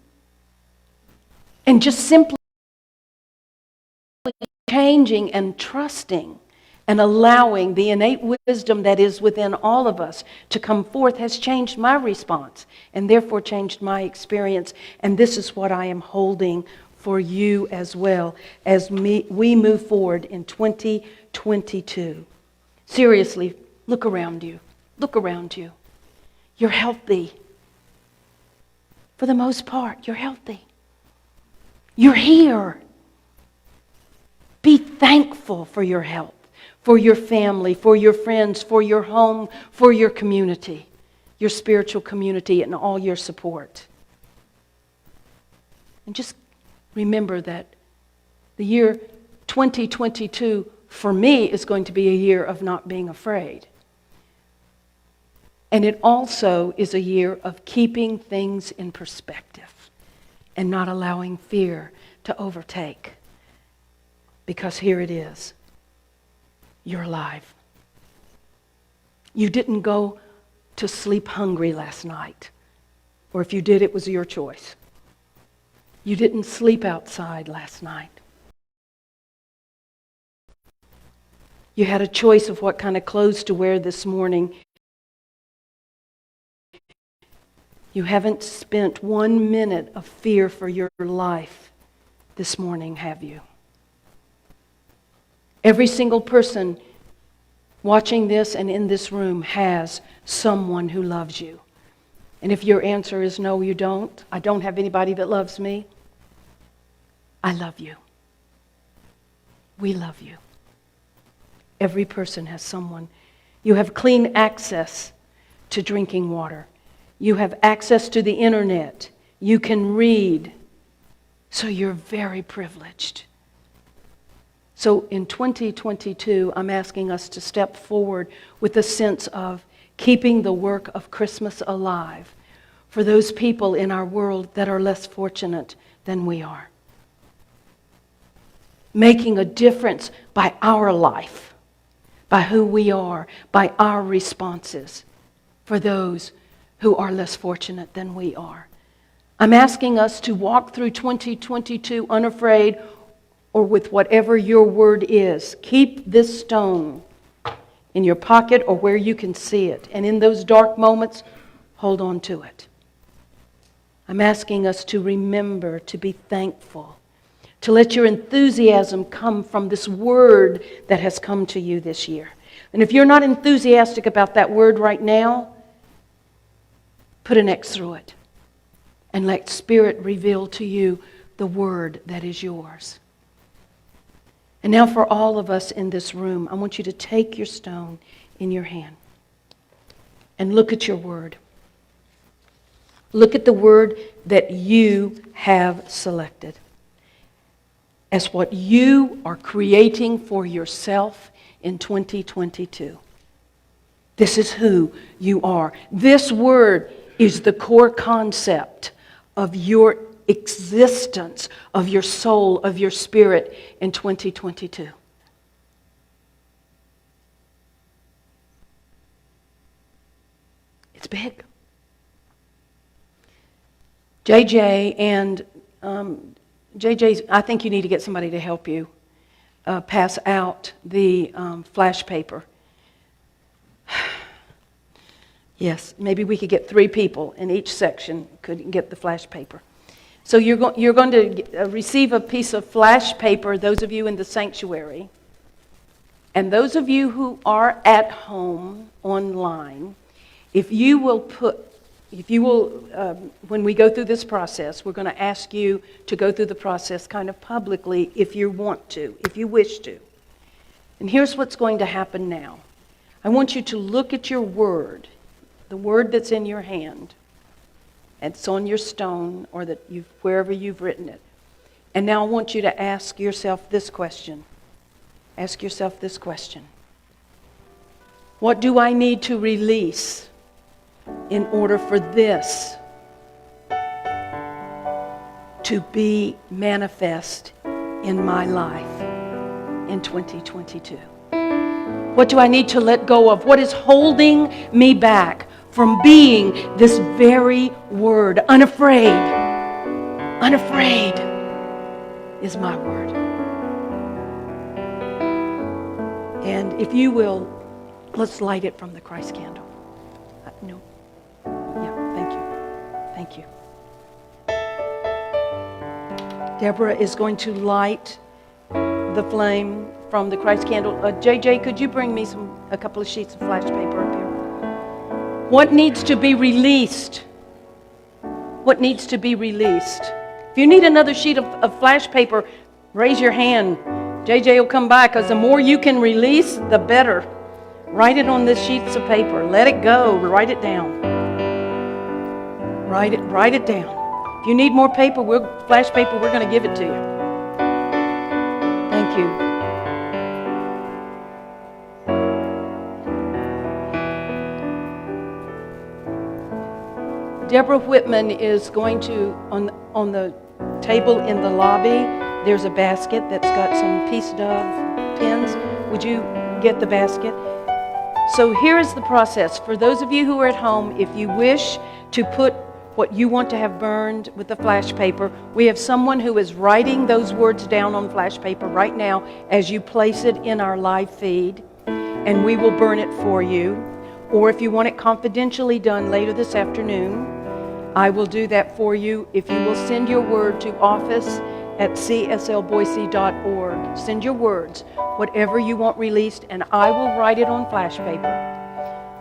and just simply changing and trusting and allowing the innate wisdom that is within all of us to come forth has changed my response and therefore changed my experience. And this is what I am holding for you as well as we move forward in 2022. Seriously, look around you. Look around you. You're healthy. For the most part, you're healthy. You're here. Be thankful for your health, for your family, for your friends, for your home, for your community, your spiritual community, and all your support. And just remember that the year 2022, for me, is going to be a year of not being afraid. And it also is a year of keeping things in perspective and not allowing fear to overtake. Because here it is. You're alive. You didn't go to sleep hungry last night. Or if you did, it was your choice. You didn't sleep outside last night. You had a choice of what kind of clothes to wear this morning. You haven't spent 1 minute of fear for your life this morning, have you? Every single person watching this and in this room has someone who loves you. And if your answer is no, you don't, I don't have anybody that loves me, I love you. We love you. Every person has someone. You have clean access to drinking water. You have access to the internet. You can read. So you're very privileged. So in 2022, I'm asking us to step forward with a sense of keeping the work of Christmas alive for those people in our world that are less fortunate than we are. Making a difference by our life, by who we are, by our responses for those who are less fortunate than we are. I'm asking us to walk through 2022 unafraid or with whatever your word is. Keep this stone in your pocket or where you can see it. And in those dark moments, hold on to it. I'm asking us to remember to be thankful, to let your enthusiasm come from this word that has come to you this year. And if you're not enthusiastic about that word right now, put an X through it and let Spirit reveal to you the word that is yours. And now for all of us in this room, I want you to take your stone in your hand and look at your word. Look at the word that you have selected as what you are creating for yourself in 2022. This is who you are. This word is the core concept of your existence, of your soul, of your spirit in 2022. It's big. JJ and JJ, I think you need to get somebody to help you pass out the flash paper. Yes, maybe we could get 3 people in each section could get the flash paper. So you're going to receive a piece of flash paper, those of you in the sanctuary, and those of you who are at home online. If you will, when we go through this process, we're going to ask you to go through the process kind of publicly if you want to, if you wish to. And here's what's going to happen now. I want you to look at your word, the word that's in your hand. It's on your stone or wherever you've written it. And now I want you to ask yourself this question. Ask yourself this question. What do I need to release in order for this to be manifest in my life in 2022? What do I need to let go of? What is holding me back from being this very word? Unafraid. Unafraid is my word. And if you will, let's light it from the Christ candle. No. Yeah, thank you. Thank you. Deborah is going to light the flame from the Christ candle. JJ, could you bring me a couple of sheets of flash paper up here? What needs to be released? What needs to be released? If you need another sheet of flash paper, raise your hand. JJ will come by, because the more you can release, the better. Write it on the sheets of paper. Let it go. Write it down. Write it down. If you need more paper, flash paper, we're going to give it to you. Thank you. Deborah Whitman is going to, on the table in the lobby, there's a basket that's got some Peace Dove pins. Would you get the basket? So here is the process. For those of you who are at home, if you wish to put what you want to have burned with the flash paper. We have someone who is writing those words down on flash paper right now as you place it in our live feed, and we will burn it for you. Or if you want it confidentially done later this afternoon, I will do that for you if you will send your word to office@cslboise.org. Send your words, whatever you want released, and I will write it on flash paper,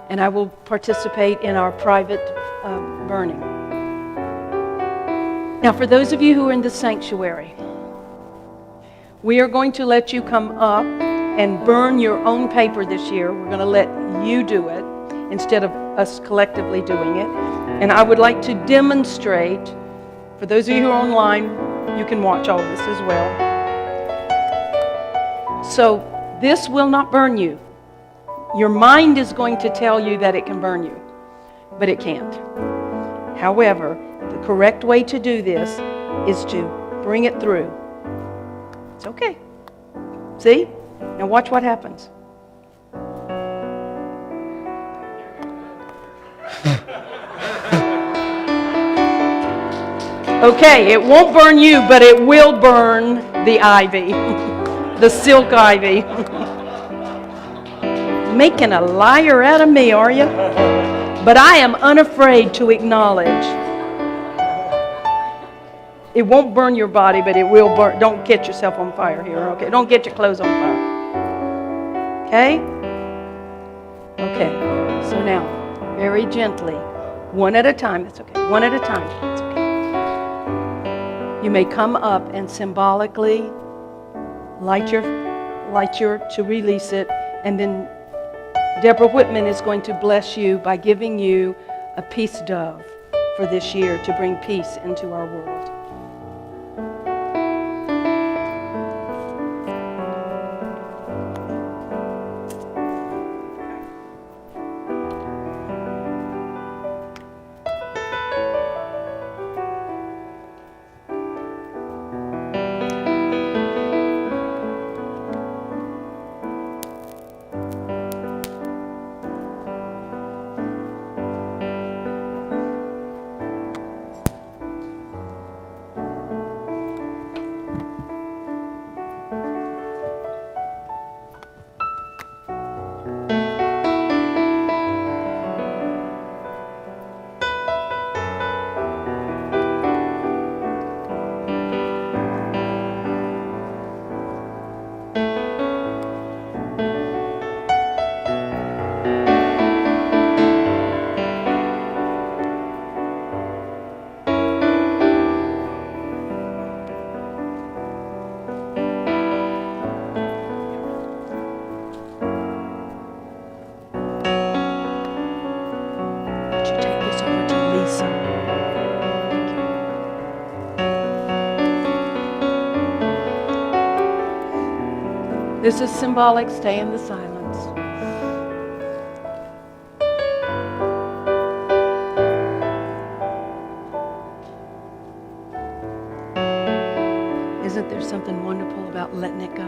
and I will participate in our private burning. Now, for those of you who are in the sanctuary, we are going to let you come up and burn your own paper this year. We're going to let you do it instead of us collectively doing it. And I would like to demonstrate, for those of you who are online, you can watch all of this as well. So this will not burn you. Your mind is going to tell you that it can burn you, but it can't. However, the correct way to do this is to bring it through. It's okay. See? Now watch what happens. Okay, it won't burn you, but it will burn the ivy, the silk ivy. Making a liar out of me, are you? But I am unafraid to acknowledge. It won't burn your body, but it will burn. Don't get yourself on fire here, okay? Don't get your clothes on fire. Okay? Okay, so now, very gently, one at a time. That's okay. One at a time. That's okay. You may come up and symbolically light your to release it, and then Deborah Whitman is going to bless you by giving you a peace dove for this year to bring peace into our world. This is symbolic. Stay in the silence. Isn't there something wonderful about letting it go?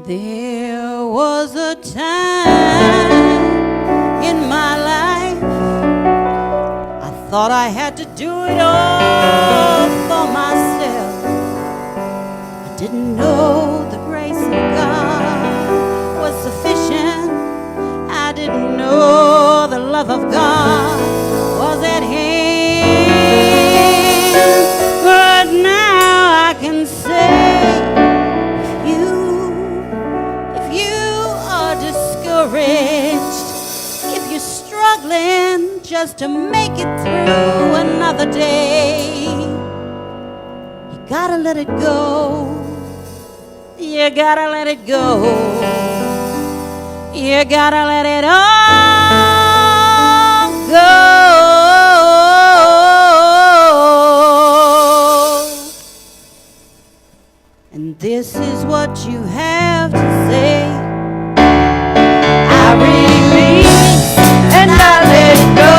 There was a time in my life I thought I had to do it all for myself. I didn't know the grace of God was sufficient. I didn't know the love of God was at hand. But now I can say, if you are discouraged, if you're struggling just to make it through another day, you gotta let it go. You gotta let it go. You gotta let it all go. And this is what you have to say. I release and I let go.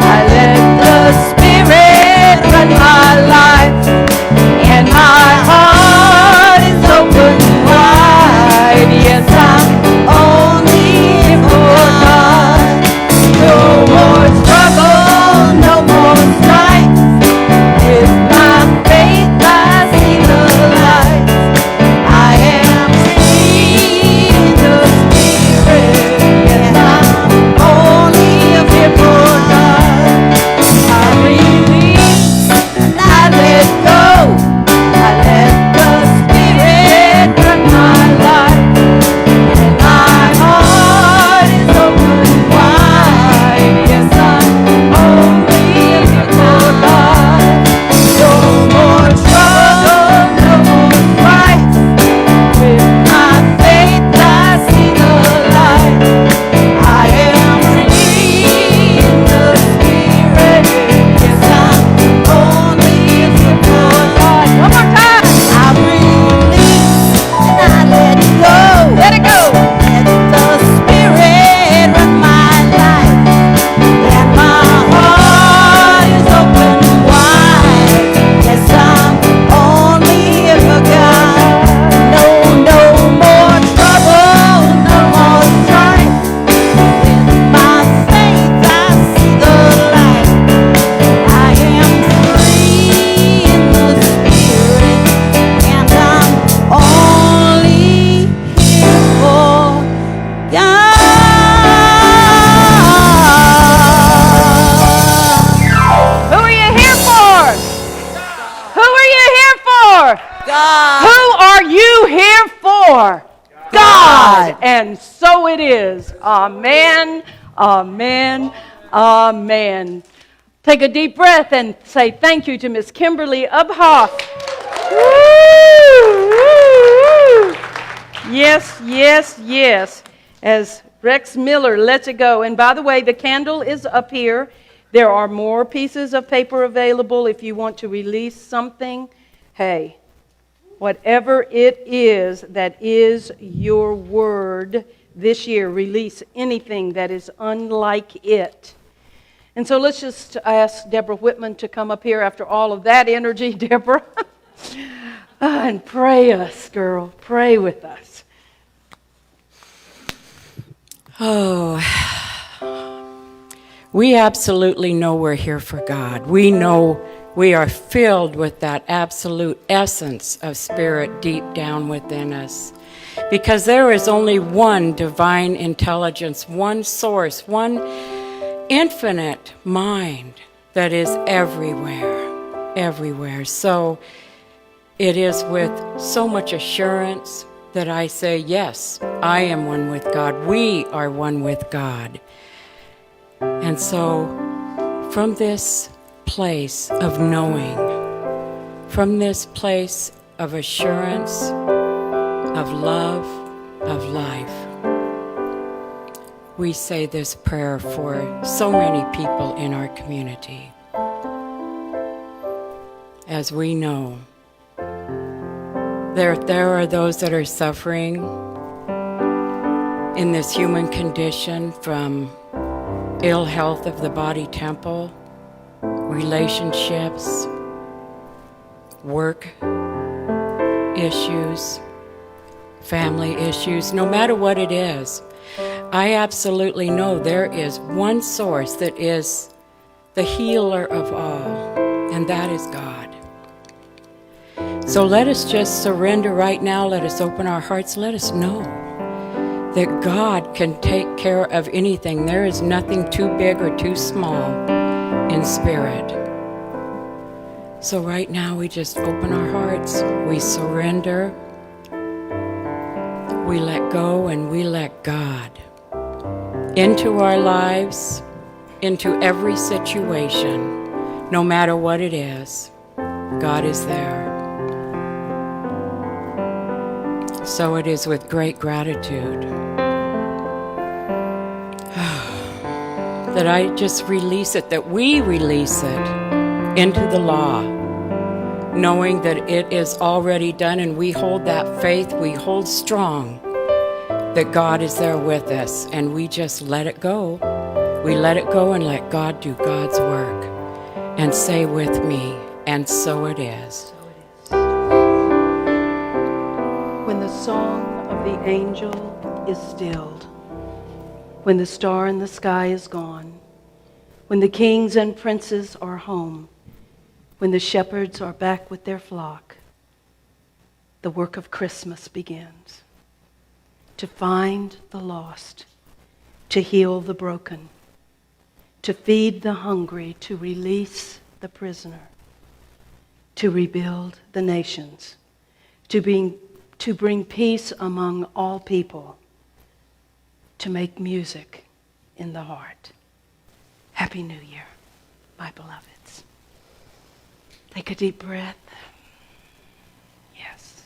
I let the Spirit run my life, and my heart is open wide. Yes, I'm only for God. No more struggle, no more strife. With my faith I see the light. I am free in the Spirit. Yes, I'm only here for God. I release and I let go. I let the Spirit run my life, and my heart is open wide. Yes, I'm only here for God. No more trouble, no more strife. With my faith I see the light. I am free in the Spirit. Yes, I'm only here for God. One more time. I release and I let go. Let it go. Let the Spirit run my life, and my heart is open wide. Yes, I'm only here for God. No more trouble, no more strife. With my faith I see the light. I am free in the Spirit, and I'm only here for God. Who are you here for? Who are you here for? God. Who are you here for? God. And so it is. Amen. Amen. Amen. Take a deep breath and say thank you to Miss Kimberly Ubhoff. Woo, woo, woo. Yes, yes, yes. As Rex Miller lets it go. And by the way, the candle is up here. There are more pieces of paper available if you want to release something. Hey, whatever it is that is your word this year, release anything that is unlike it. And so let's just ask Deborah Whitman to come up here after all of that energy, Deborah. And pray us, girl. Pray with us. Oh, we absolutely know we're here for God. We know we are filled with that absolute essence of Spirit deep down within us. Because there is only one divine intelligence, one source, one infinite mind that is everywhere, everywhere. So it is with so much assurance that I say, yes, I am one with God. We are one with God. And so from this place of knowing, from this place of assurance, of love, of life, we say this prayer for so many people in our community. As we know, there are those that are suffering in this human condition from ill health of the body temple, relationships, work issues, family issues, no matter what it is. I absolutely know there is one source that is the healer of all, and that is God. So let us just surrender right now. Let us open our hearts. Let us know that God can take care of anything. There is nothing too big or too small in spirit. So right now we just open our hearts. We surrender. We let go and we let God into our lives, into every situation, no matter what it is. God is there. So it is with great gratitude that I just release it, that we release it into the law, knowing that it is already done, and we hold that faith, we hold strong that God is there with us, and we just let it go. We let it go and let God do God's work. And say with me, and so it is. When the song of the angel is stilled, when the star in the sky is gone, when the kings and princes are home, when the shepherds are back with their flock, the work of Christmas begins. To find the lost, to heal the broken, to feed the hungry, to release the prisoner, to rebuild the nations, to bring peace among all people, to make music in the heart. Happy New Year, my beloveds. Take a deep breath. Yes.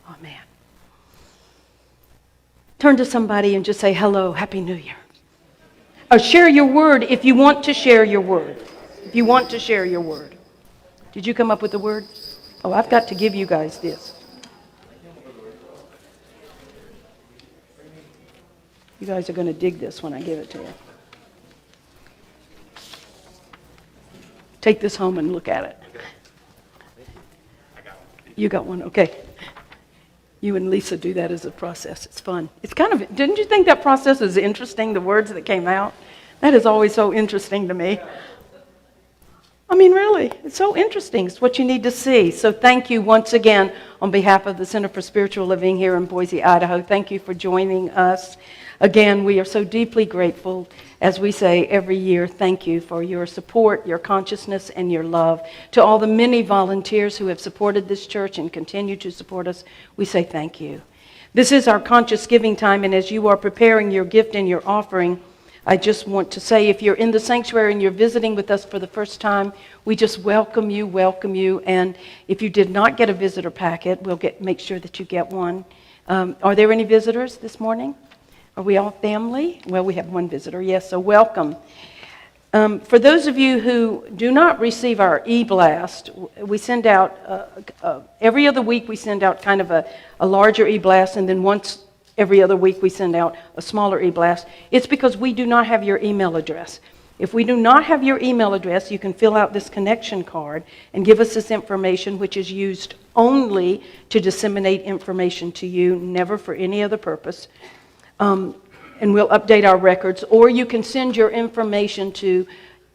Amen. Turn to somebody and just say, hello, Happy New Year. Or share your word if you want to share your word. If you want to share your word. Did you come up with the word? Oh, I've got to give you guys this. You guys are going to dig this when I give it to you. Take this home and look at it. You got one? Okay. You and Lisa do that as a process. It's fun. It's kind of, didn't you think that process is interesting, the words that came out? That is always so interesting to me. I mean, really, it's so interesting. It's what you need to see. So thank you once again on behalf of the Center for Spiritual Living here in Boise, Idaho. Thank you for joining us. Again, we are so deeply grateful. As we say every year, thank you for your support, your consciousness, and your love. To all the many volunteers who have supported this church and continue to support us, we say thank you. This is our conscious giving time, and as you are preparing your gift and your offering, I just want to say, if you're in the sanctuary and you're visiting with us for the first time, we just welcome you. And if you did not get a visitor packet, we'll make sure that you get one. Are there any visitors this morning? Are we all family? Well, we have one visitor, yes, so welcome. For those of you who do not receive our e-blast, we send out, every other week we send out kind of a larger e-blast, and then once every other week we send out a smaller e-blast. It's because we do not have your email address. If we do not have your email address, you can fill out this connection card and give us this information, which is used only to disseminate information to you, never for any other purpose. And we'll update our records. Or you can send your information to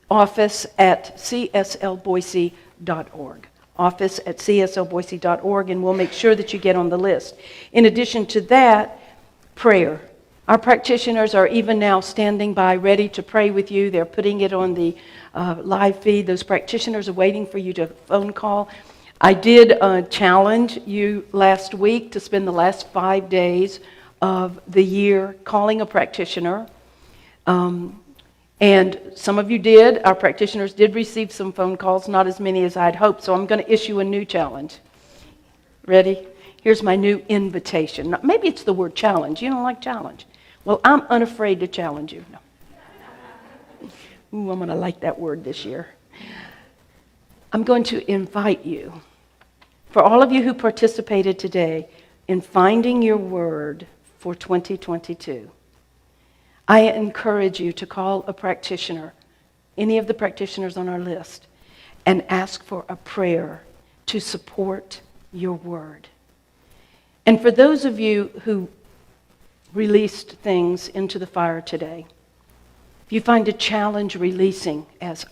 office@cslboise.org. office@cslboise.org, and we'll make sure that you get on the list. In addition to that, prayer. Our practitioners are even now standing by, ready to pray with you. They're putting it on the live feed. Those practitioners are waiting for you to phone call. I did challenge you last week to spend the last 5 days of the year calling a practitioner. And some of you did. Our practitioners did receive some phone calls, not as many as I'd hoped. So I'm going to issue a new challenge. Ready? Here's my new invitation. Maybe it's the word challenge. You don't like challenge. Well, I'm unafraid to challenge you. No. Ooh, I'm going to like that word this year. I'm going to invite you, for all of you who participated today in finding your word for 2022, I encourage you to call a practitioner, any of the practitioners on our list, and ask for a prayer to support your word. And for those of you who released things into the fire today, if you find a challenge releasing, as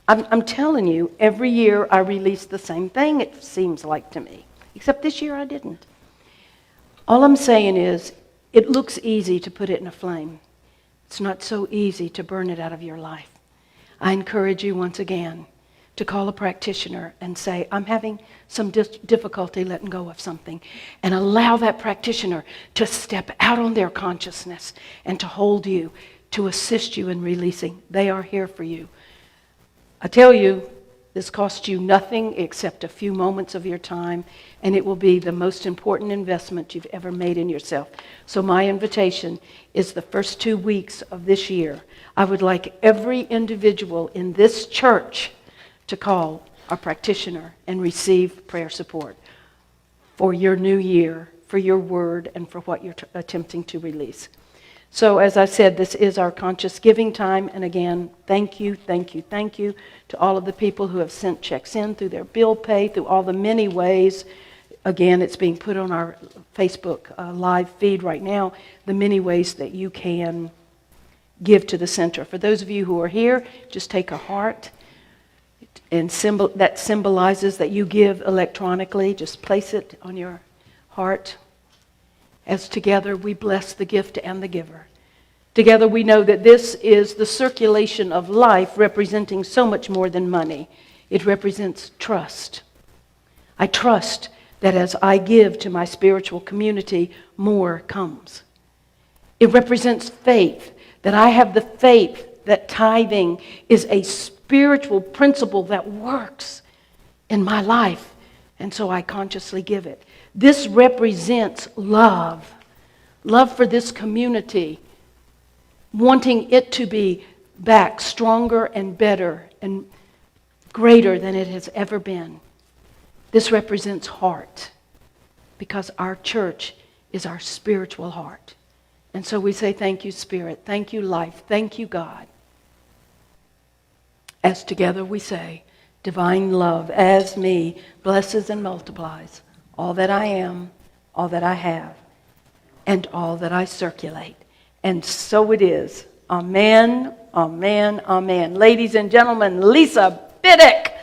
I'm telling you, every year I release the same thing, it seems like to me, except this year I didn't. All I'm saying is, it looks easy to put it in a flame. It's not so easy to burn it out of your life. I encourage you once again to call a practitioner and say, I'm having some difficulty letting go of something, and allow that practitioner to step out on their consciousness and to hold you, to assist you in releasing. They are here for you. I tell you, this costs you nothing except a few moments of your time, and it will be the most important investment you've ever made in yourself. So my invitation is the first 2 weeks of this year, I would like every individual in this church to call a practitioner and receive prayer support for your new year, for your word, and for what you're attempting to release. So as I said, this is our conscious giving time. And again, thank you, thank you, thank you to all of the people who have sent checks in through their bill pay, through all the many ways. Again, it's being put on our Facebook live feed right now, the many ways that you can give to the center. For those of you who are here, just take a heart, and that symbolizes that you give electronically. Just place it on your heart. As together we bless the gift and the giver. Together we know that this is the circulation of life, representing so much more than money. It represents trust. I trust that as I give to my spiritual community, more comes. It represents faith, that I have the faith that tithing is a spiritual principle that works in my life, and so I consciously give it. This represents love for this community, wanting it to be back stronger and better and greater than it has ever been. This represents heart, because our church is our spiritual heart. And so we say, thank you, Spirit. Thank you, life. Thank you, God. As together we say, divine love as me blesses and multiplies all that I am, all that I have, and all that I circulate. And so it is. Amen, amen, amen. Ladies and gentlemen, Lisa Biddick.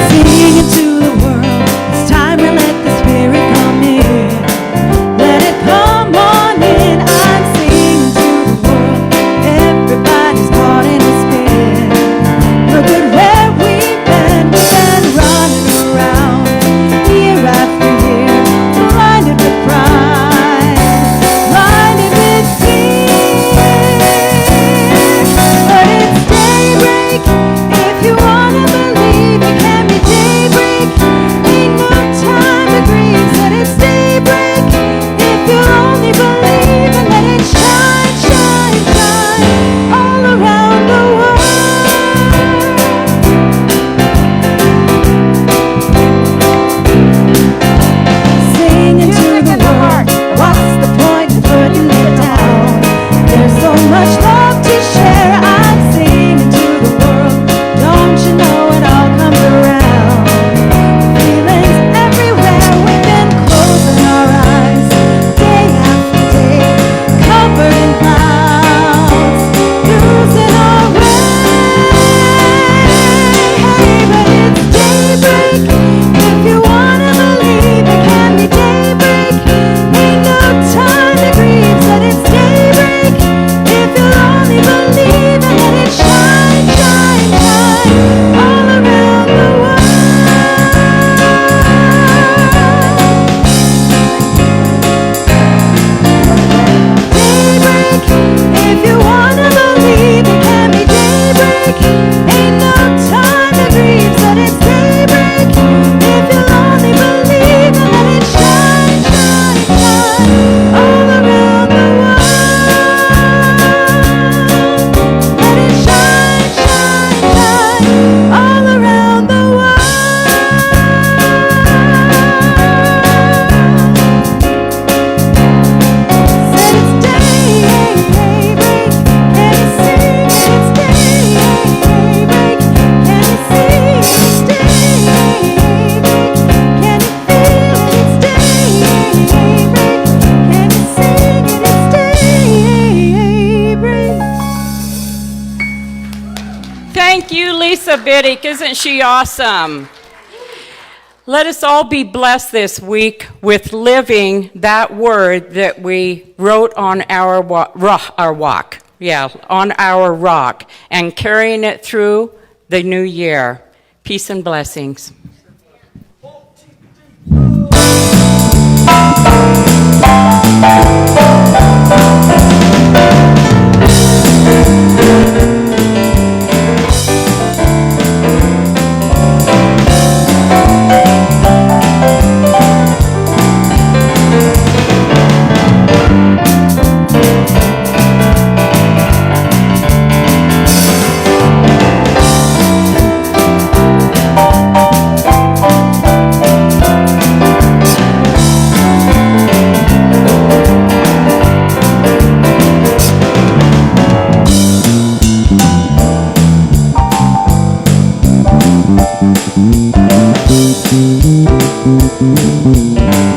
Sing into the world, it's time to let the Spirit come in. Let it come on in. I'm singing to the world, everybody's caught in a spin. Look at where we've been running around, year after year, blinded with pride, blinded with fear. Biddick. Isn't she awesome? Let us all be blessed this week with living that word that we wrote on our walk. Yeah, on our rock, and carrying it through the new year. Peace and blessings. Thank you.